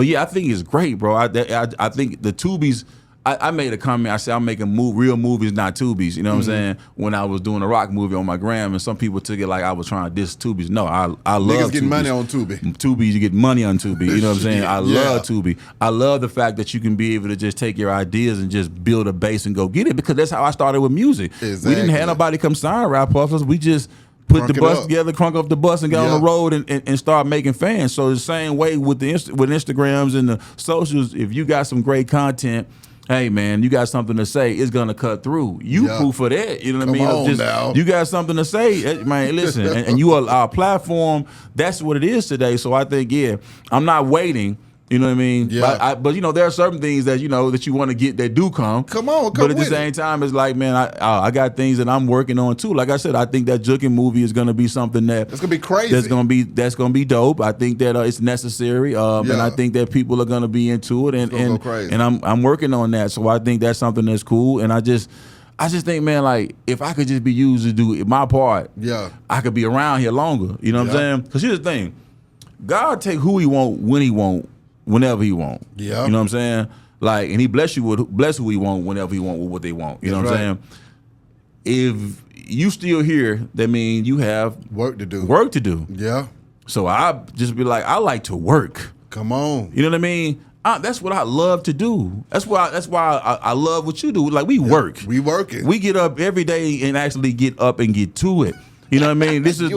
yeah, I think it's great, bro. I think the Tubies. I made a comment. I said I'm making real movies, not Tubies. You know what I'm saying? When I was doing a rock movie on my gram, and some people took it like I was trying to diss Tubies. No, I love niggas getting Tubies. money on Tubi. Tubies, you get money on Tubi. You know what I'm saying? I love Tubi. I love the fact that you can be able to just take your ideas and just build a base and go get it, because that's how I started with music. Exactly. We didn't have nobody come sign Rap Hustlers. We just put the bus together, crunk off the bus, and get on the road and start making fans. So the same way with with Instagrams and the socials, if you got some great content, hey man, you got something to say, it's gonna cut through. You proof of that. You know what I mean? On now. You got something to say, man. Listen, and you are our platform. That's what it is today. So I think, I'm not waiting. You know what I mean? Yeah. But you know, there are certain things that that you want to get that do come. But at the same time, it's like, man, I got things that I'm working on too. Like I said, I think that Jukin movie is going to be something that's going to be crazy. That's going to be dope. I think that it's necessary, and I think that people are going to be into it, and I'm working on that. So I think that's something that's cool. And I just think, man, like if I could just be used to do my part, I could be around here longer. You know what I'm saying? Because here's the thing, God take who He want when He want. Whenever He want. Yeah. You know what I'm saying? Like, and He bless who He want whenever He want with what they want. You know what I'm saying? If you still here, that means you have work to do. Yeah. So I just be like, I like to work. Come on. You know what I mean? That's what I love to do. That's why I love what you do. Like, we work. We working. We get up every day and actually get up and get to it. You know what I mean? This is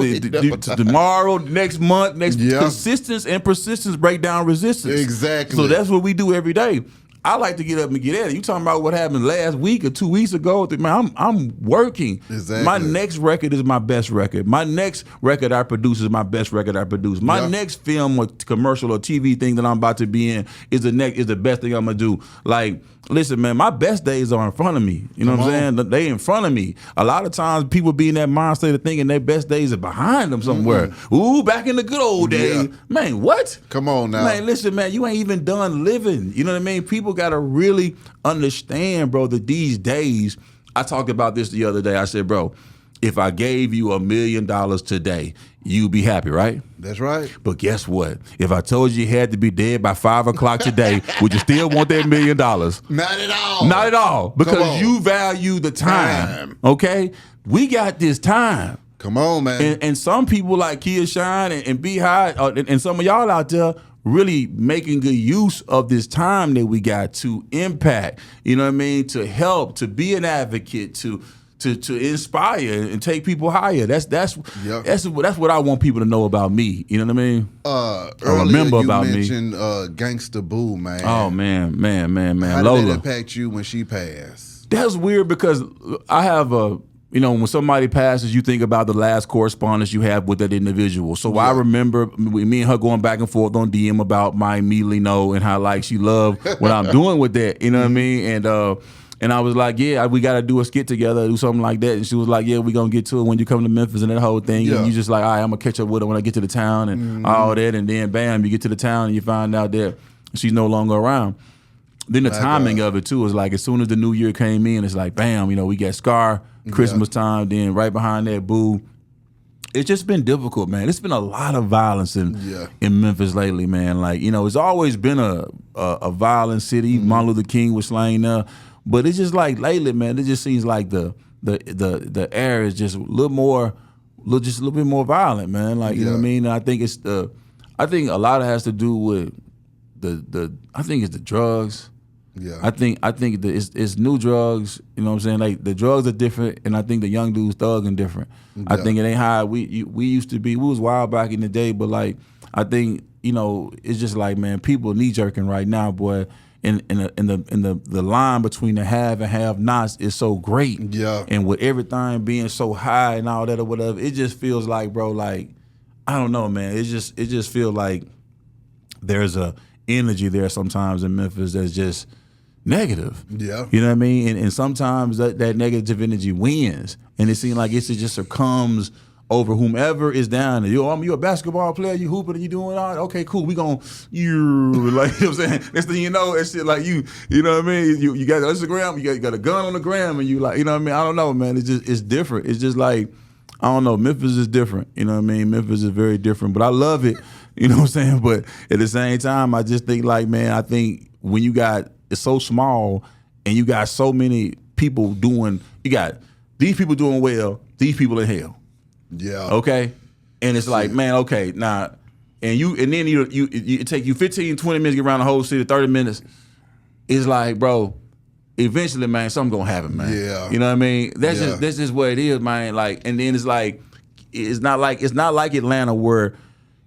tomorrow, next month, consistency and persistence break down resistance. Exactly. So that's what we do every day. I like to get up and get at it. You talking about what happened last week or 2 weeks ago? Man, I'm working. Exactly. My next record is my best record. My next record I produce is my best record I produce. My next film or commercial or TV thing that I'm about to be in is the best thing I'm gonna do. Like, listen, man, my best days are in front of me. You know what I'm saying? They in front of me. A lot of times people be in that mindset of thinking their best days are behind them somewhere. Ooh, back in the good old days. Yeah. Man, what? Come on now. Man, listen, man, you ain't even done living. You know what I mean? People got to really understand, bro, that these days, I talked about this the other day. I said, bro, if I gave you $1 million today, you'd be happy, right? That's right. But guess what? If I told you you had to be dead by 5 o'clock today, would you still want that $1 million? Not at all. Not at all. Because you value the time. Okay? We got this time. Come on, man. And some people like Kia Shine and Beehive and some of y'all out there really making good use of this time that we got to impact, you know what I mean, to help, to be an advocate, to inspire and take people higher. That's what I want people to know about me. You know what I mean? Earlier you mentioned Gangsta Boo, man. Oh man. How Lola. did that impact you when she passed? That's weird because I have when somebody passes, you think about the last correspondence you have with that individual. So I remember me and her going back and forth on DM about my immediately know and how like she loved what I'm doing with that. You know what I mean? And I was like, we got to do a skit together, do something like that. And she was like, we going to get to it when you come to Memphis and that whole thing. Yeah. And you just like, all right, I'm going to catch up with her when I get to the town and all that. And then, bam, you get to the town and you find out that she's no longer around. Then the timing of it, too, is like as soon as the new year came in, it's like, bam, we got Scar, Christmas time, then right behind that, Boo. It's just been difficult, man. It's been a lot of violence in Memphis lately, man. Like, it's always been a violent city. Martin Luther King was slain there. But it's just like lately, man, it just seems like the air is just a little bit more violent, man. Like, you know what I mean? And I think I think a lot of it has to do with I think it's the drugs. Yeah. I think it's new drugs. You know what I'm saying? Like the drugs are different, and I think the young dudes thugging different. Yeah. I think it ain't how we used to be. We was wild back in the day, but like I think it's just like, man, people knee jerking right now, boy. And the line between the have and have nots is so great. Yeah. And with everything being so high and all that or whatever, it just feels like, bro, like I don't know, man. It just feels like there's a energy there sometimes in Memphis that's just negative. Yeah. You know what I mean? And sometimes that negative energy wins. And it seems like it just succumbs over whomever is down there. You a basketball player, you hooping and you doing all right? Okay, cool. We gon' you like, you know what I'm saying? Next thing you know, it's shit like you know what I mean? You got Instagram, you got a gun on the gram and you like, you know what I mean? I don't know, man. It's different. It's just like, I don't know, Memphis is different. You know what I mean? Memphis is very different. But I love it. You know what I'm saying? But at the same time, I just think like, man, I think when it's so small and you got so many people doing. You got these people doing well. These people in hell. Yeah. Okay. And it's like, man, okay, now, and then it take you 15, 20 minutes to get around the whole city, 30 minutes. It's like, bro, eventually, man, something gonna happen, man. Yeah. You know what I mean? That's just what it is, man. Like, and then it's like, it's not like Atlanta where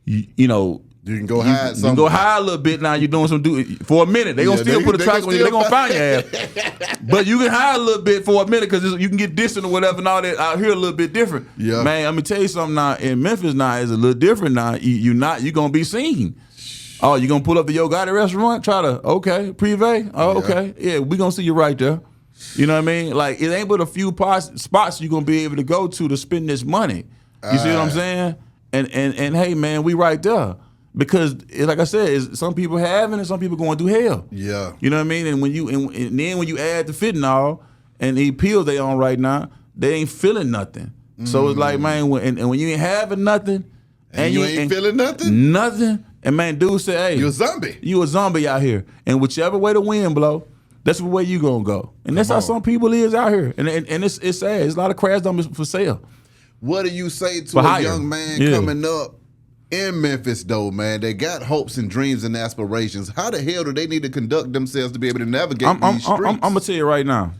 you know. You can go hide. You can go hide a little bit now. You're doing some for a minute. They gonna still put a track on you. They gonna find your ass. But you can hide a little bit for a minute because you can get distant or whatever and all that. Out here a little bit different. Yeah, man. Let me tell you something. Now in Memphis, now is a little different. Now you gonna be seen. Oh, you gonna pull up to your Gotti restaurant? Try to privé. Oh, okay. Yeah, we gonna see you right there. You know what I mean? Like it ain't but a few spots you gonna be able to go to spend this money. You see what I'm saying? And hey, man, we right there. Because, like I said, some people having and some people going through hell. Yeah, you know what I mean. And then when you add the fentanyl and the pills they on right now, they ain't feeling nothing. So it's like, man, when you ain't having nothing, and you ain't feeling nothing, and man, dude say, hey, you a zombie. You a zombie out here, and whichever way the wind blow, that's the way you gonna go. And that's how some people is out here, and it's sad. There's a lot of crash dummies for sale. What do you say to a young man coming up in Memphis, though, man? They got hopes and dreams and aspirations. How the hell do they need to conduct themselves to be able to navigate these streets? I'm going to tell you right now.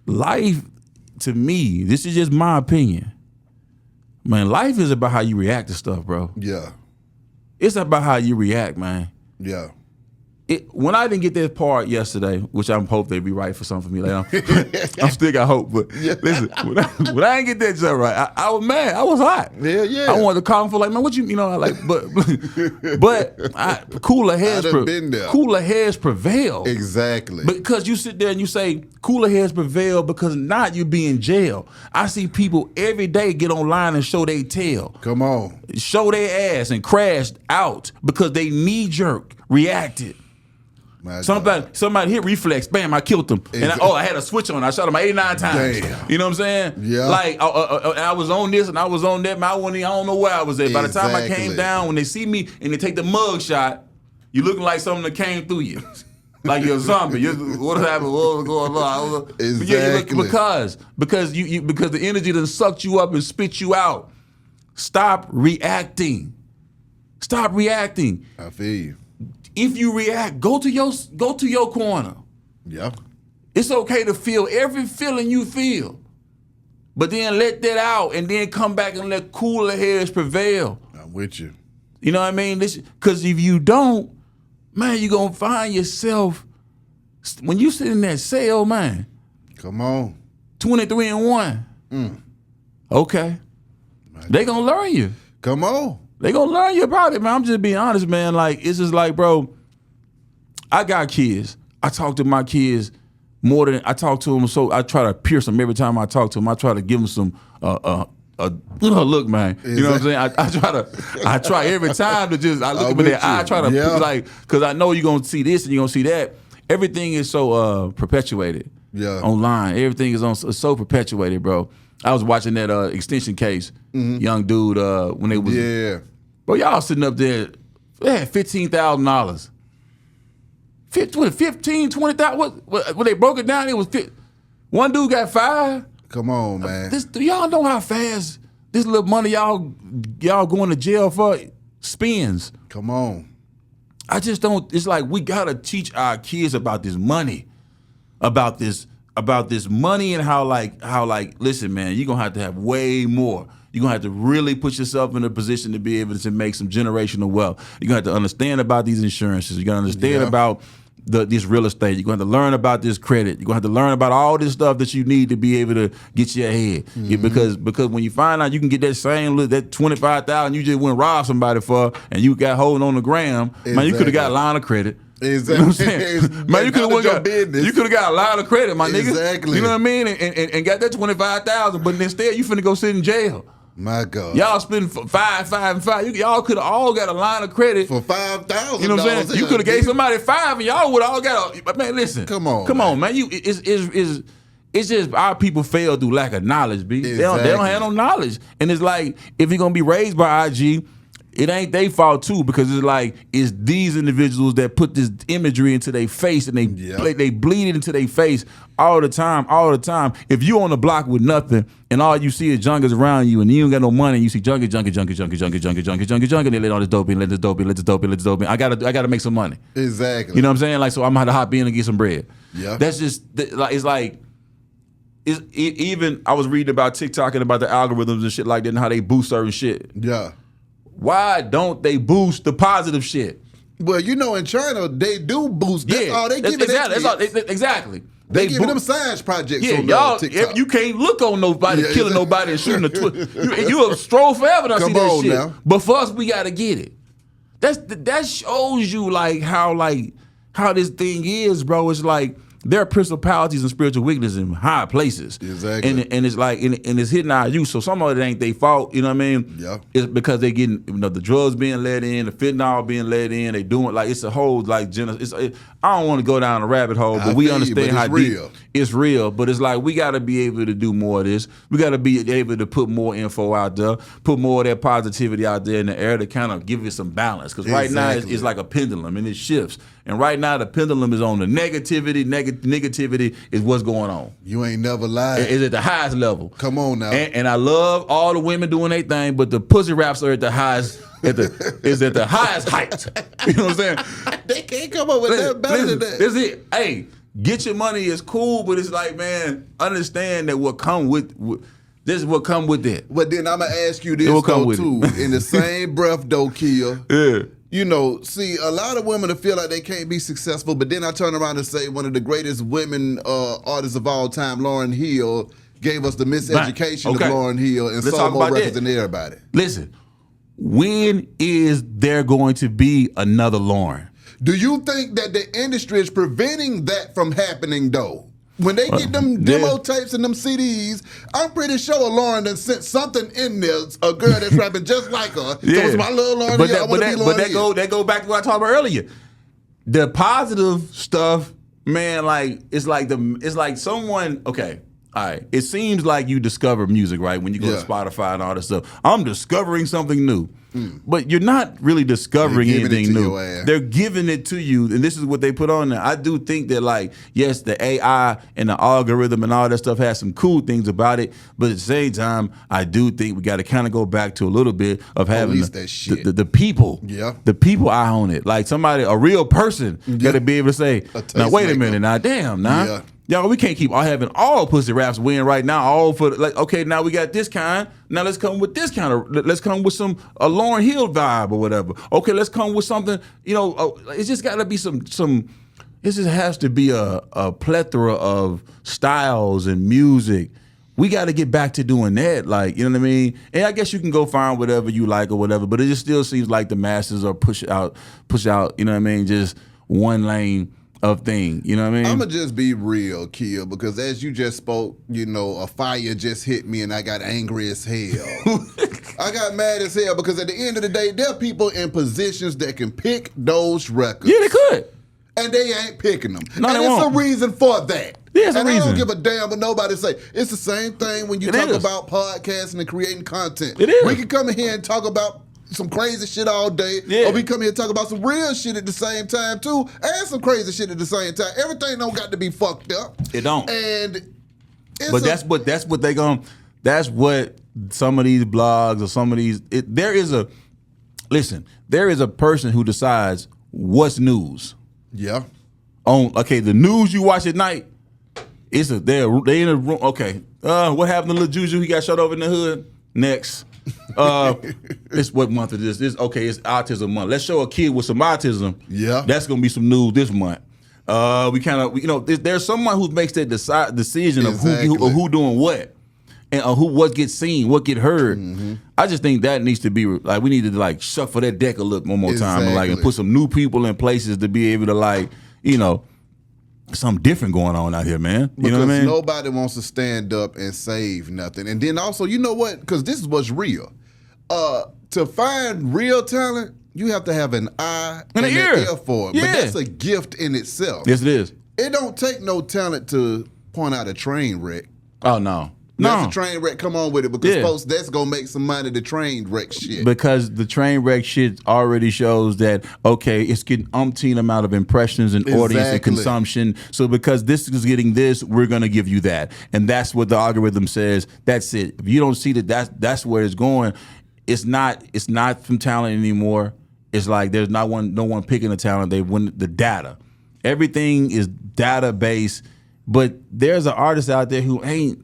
Life, to me, this is just my opinion. Man, life is about how you react to stuff, bro. Yeah. It's about how you react, man. Yeah. When I didn't get that part yesterday, which I hope they be right for something for me later on. I'm still got hope, but listen, when I didn't get that job right, I was mad. I was hot. Yeah. I wanted to call him for like, man, what but cooler heads prevail. Exactly. Because you sit there and you say cooler heads prevail because not you be in jail. I see people every day get online and show their tail. Come on. Show their ass and crashed out because they knee jerk reacted. Somebody hit reflex, bam, I killed them. And I had a switch on. I shot him 89 times. Damn. You know what I'm saying? Yeah. Like I was on this and I was on that, man. I don't know where I was at. By the time I came down, when they see me and they take the mug shot, you looking like something that came through you. Like you're a zombie. What happened? What was going on? Exactly. Because the energy done sucked you up and spit you out. Stop reacting. Stop reacting. I feel you. If you react, go to your corner. Yeah. It's okay to feel every feeling you feel. But then let that out and then come back and let cooler heads prevail. I'm with you. You know what I mean? Because if you don't, man, you're going to find yourself, when you sit in that cell, man. Come on. 23 and 1. Okay. They going to learn you. Come on. They gonna learn you about it, man. I'm just being honest, man. Like, it's just like, bro, I got kids. I talk to my kids more than I talk to them. So I try to pierce them every time I talk to them. I try to give them some look, man. You know what I'm saying? I try every time to just, I look them in their eye. I try to like, because I know you're gonna see this and you're gonna see that. Everything is so perpetuated online. Everything is so perpetuated, bro. I was watching that extension case, young dude, when they was bro, y'all sitting up there, they had $15,000. 15, 20,000. When they broke it down, it was one dude got 5. Come on, man. Y'all know how fast this little money y'all going to jail for spins. Come on. I just don't. It's like we gotta teach our kids about this money, about this money and how listen, man, you're gonna have to have way more. You're gonna have to really put yourself in a position to be able to make some generational wealth. You're gonna have to understand about these insurances. You're gonna understand about this real estate. You're gonna have to learn about this credit. You're gonna have to learn about all this stuff that you need to be able to get you ahead. Because when you find out you can get that same that $25,000 you just went rob somebody for, and you got holding on the gram, man, you could have got a line of credit. Exactly. You know what I'm saying? Man, you could have got a line of credit, my nigga. Exactly. You know what I mean? And got that $25,000, but instead you finna go sit in jail. My God. Y'all spend 5 and 5. Y'all could have all got a line of credit for $5,000. You know what I'm saying? You could have gave somebody 5 and y'all would all got a, man, listen. Come on, man. It's just our people fail through lack of knowledge, B. Exactly. They don't have no knowledge. And it's like, if you're gonna be raised by IG, it ain't their fault too, because it's like it's these individuals that put this imagery into their face and they bleed it into their face all the time. If you on the block with nothing and all you see is junkies around you and you ain't got no money, and you see junkie, and they let all this dope in, let this dope in. I gotta make some money. Exactly. You know what I'm saying? Like, so I'm gonna have to hop in and get some bread. Yeah. That's just even I was reading about TikTok and about the algorithms and shit like that and how they boost certain shit. Yeah. Why don't they boost the positive shit? Well, in China, they do boost. That's all they give it. Exactly. They give them science projects on y'all, TikTok. You can't look on nobody killing nobody and shooting a twit. You'll stroll forever to see that shit. Now. But for us, we got to get it. That shows you how this thing is, bro. It's like there are principalities and spiritual weaknesses in high places. Exactly. And it's like, and it's hitting our youth. So some of it ain't their fault, you know what I mean? Yeah. It's because they getting, the drugs being let in, the fentanyl being let in, they doing, it's a whole, I don't want to go down a rabbit hole, but we understand how deep it's real. But it's like, we got to be able to do more of this. We got to be able to put more info out there, put more of that positivity out there in the air to kind of give it some balance. Because right now, it's like a pendulum, and it shifts. And right now, the pendulum is on the negativity. Negativity is what's going on. You ain't never lied. It's at the highest level. Come on now. And I love all the women doing their thing, but the pussy raps are at the highest. Is at the highest height. You know what I'm saying? They can't come up with that better than that. That's it. Hey, get your money is cool, but it's like, man, understand that what come with this is what come with it. But then I'm gonna ask you this though too. In the same breath, though, Kia. Yeah. See, a lot of women feel like they can't be successful, but then I turn around and say one of the greatest women artists of all time, Lauryn Hill, gave us the miseducation of Lauryn Hill and sold more records than everybody. Listen, when is there going to be another Lauryn? Do you think that the industry is preventing that from happening, though? When they get them demo tapes and them CDs, I'm pretty sure Lauryn done sent something in there, a girl that's rapping just like her. Yeah. So it's my little Lauryn Hill, I want to be Lauryn Hill. That go back to what I talked about earlier. The positive stuff, man, it's like someone, okay, all right. It seems like you discover music, right? When you go to Spotify and all this stuff. I'm discovering something new. But you're not really discovering anything new. They're giving it to you, and this is what they put on there. I do think that, yes, the AI and the algorithm and all that stuff has some cool things about it, but at the same time, I do think we got to kind of go back to a little bit of having the people. Yeah. The people eye on it. Like somebody, a real person, got to be able to say, now, wait a minute, now, damn, now. Yeah. Y'all, we can't keep having all pussy raps win right now. All for okay, now we got this kind. Now let's come with this kind of. Let's come with a Lauryn Hill vibe or whatever. Okay, let's come with something. It's just got to be some. It just has to be a plethora of styles and music. We got to get back to doing that. You know what I mean? And I guess you can go find whatever you like or whatever, but it just still seems like the masses are push out. You know what I mean? Just one lane of thing, you know what I mean? I'm going to just be real, Kia, because as you just spoke, a fire just hit me and I got angry as hell. I got mad as hell because at the end of the day, there are people in positions that can pick those records. Yeah, they could. And they ain't picking them. No, and they won't. A reason for that. Yeah, it's a reason. I don't give a damn what nobody say. It's the same thing when you talk about podcasting and creating content. It is. We can come in here and talk about some crazy shit all day, or we come here and talk about some real shit at the same time too, and some crazy shit at the same time. Everything don't got to be fucked up. It don't. And that's what they going. That's what some of these blogs or some of these. There is a person who decides what's news. Yeah. The news you watch at night. They in a room. Okay. What happened to little Juju? He got shot over in the hood. Next. It's what month it is. It's Autism month. Let's show a kid with some autism. Yeah, that's gonna be some news this month. There's someone who makes that decision of who doing what and what gets seen, what get heard. Mm-hmm. I just think that needs to be we need to shuffle that deck a little one more time and put some new people in places to be able to something different going on out here, man. You know what I mean? Nobody wants to stand up and save nothing. And then also, you know what? Because this is what's real. To find real talent, you have to have an eye and an ear for it. Yeah. But that's a gift in itself. Yes, it is. It don't take no talent to point out a train wreck. Oh, no. That's a train wreck. Come on with it, because folks, that's gonna make some money. The train wreck shit. Because the train wreck shit already shows that it's getting umpteen amount of impressions and audience and consumption. So because this is getting this, we're gonna give you that, and that's what the algorithm says. That's it. If you don't see that's where it's going. It's not from talent anymore. It's like there's no one picking the talent. They win the data. Everything is data based. But there's an artist out there who he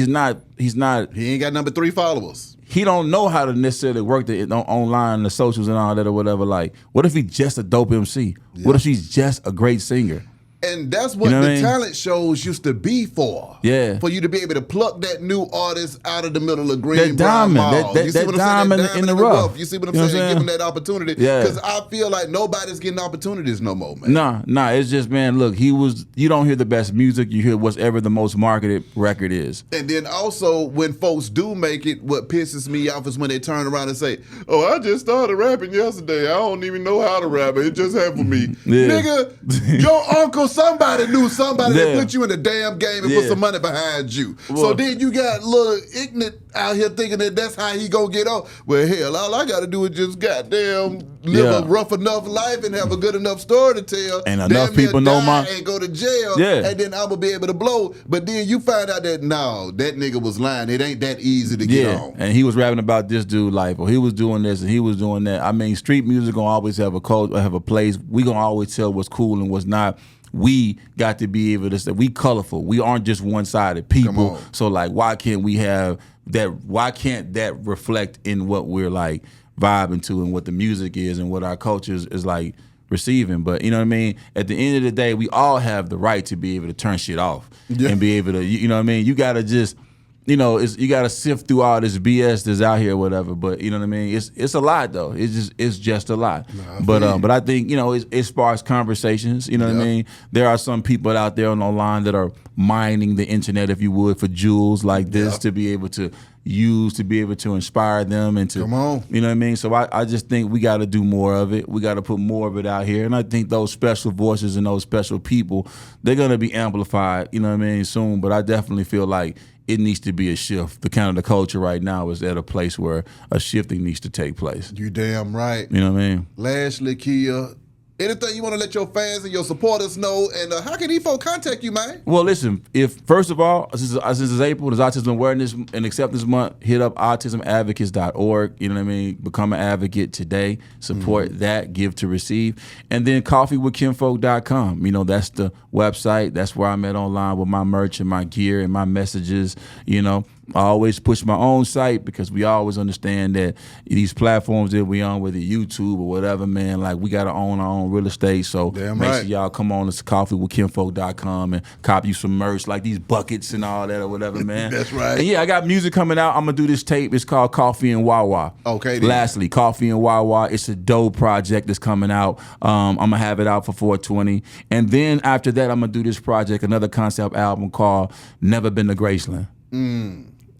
ain't got number 3 followers. He don't know how to necessarily work online, the socials and all that or whatever. Like, what if he's just a dope MC? Yeah. What if she's just a great singer? And that's what the talent shows used to be for. Yeah. For you to be able to pluck that new artist out of the middle of Green that diamond, Mall. That diamond in the rough. You see what I'm saying? Give them that opportunity. Yeah. Because I feel like nobody's getting opportunities no more, man. Nah. It's just, man, look, you don't hear the best music. You hear whatever the most marketed record is. And then also, when folks do make it, what pisses me off is when they turn around and say, oh, I just started rapping yesterday. I don't even know how to rap. It just happened for me. Yeah. Nigga, your uncle, somebody knew somebody that put you in the damn game and put some money behind you. Well, so then you got little ignorant out here thinking that that's how he gonna get off. Well, hell, all I gotta do is just goddamn live a rough enough life and have a good enough story to tell. And enough people know and go to jail. Yeah. And then I'm gonna be able to blow. But then you find out that no, that nigga was lying. It ain't that easy to get on. And he was rapping about this dude life, or he was doing this and he was doing that. I mean, street music gonna always have a code, have a place. We gonna always tell what's cool and what's not. We got to be able to say we colorful. We aren't just one-sided people. So like, why can't we have that? Why can't that reflect in what we're like vibing to and what the music is and what our culture is like receiving? But you know what I mean? At the end of the day, we all have the right to be able to turn shit off and be able to, you know what I mean? You gotta just, you know, you gotta sift through all this BS that's out here or whatever. But you know what I mean? It's a lot though. It's just a lot. But I think, you know, it sparks conversations. You know what I mean? There are some people out there online that are mining the internet, if you would, for jewels like this to be able to use, to be able to inspire them and to, you know what I mean? So I just think we got to do more of it. We got to put more of it out here. And I think those special voices and those special people, they're going to be amplified, you know what I mean, soon. But I definitely feel like it needs to be a shift. The culture right now is at a place where a shifting needs to take place. You damn right. You know what I mean? Lastly, Kia, anything you want to let your fans and your supporters know, and how can these folks contact you, man? Well, listen, first of all, since it's April, it's Autism Awareness and Acceptance Month, hit up autismadvocates.org, you know what I mean? Become an advocate today, support that, give to receive. And then coffeewithkingfolk.com, you know, that's the website. That's where I'm at online with my merch and my gear and my messages, you know. I always push my own site because we always understand that these platforms that we on, whether YouTube or whatever, man, like we got to own our own real estate. So make sure y'all come on to coffeewithkingfolk.com and cop you some merch like these buckets and all that or whatever, man. That's right. And yeah, I got music coming out. I'm going to do this tape. It's called Coffee and Wawa. Okay. Then. Lastly, Coffee and Wawa. It's a dope project that's coming out. I'm going to have it out for 420. And then after that, I'm going to do this project, another concept album called Never Been to Graceland.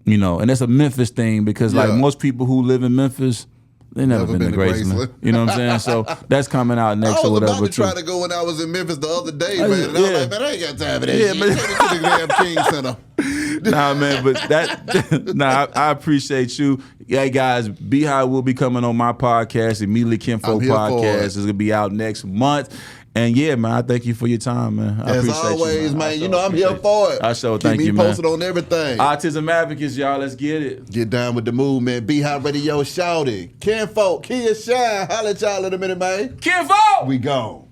You know, and that's a Memphis thing because like most people who live in Memphis, they never been to Graceland. You know what I'm saying? So that's coming out next or whatever. I was about to try to go when I was in Memphis the other day, man. And I was like, man, I ain't got time for that shit. Take me to the damn King Center. Nah, man, but I appreciate you. Hey, guys, Beehive will be coming on my podcast, immediately Kingfolk podcast. It's going to be out next month. And yeah, man, I thank you for your time, man. I appreciate always, you, man. You know I'm here for it. I sure thank you, man. Keep me posted on everything. Autism Advocates, y'all. Let's get it. Get down with the movement. Beehive Radio, shout it. Kingfolk, Kia Shine. Holla at y'all in a minute, man. Kingfolk! We gone.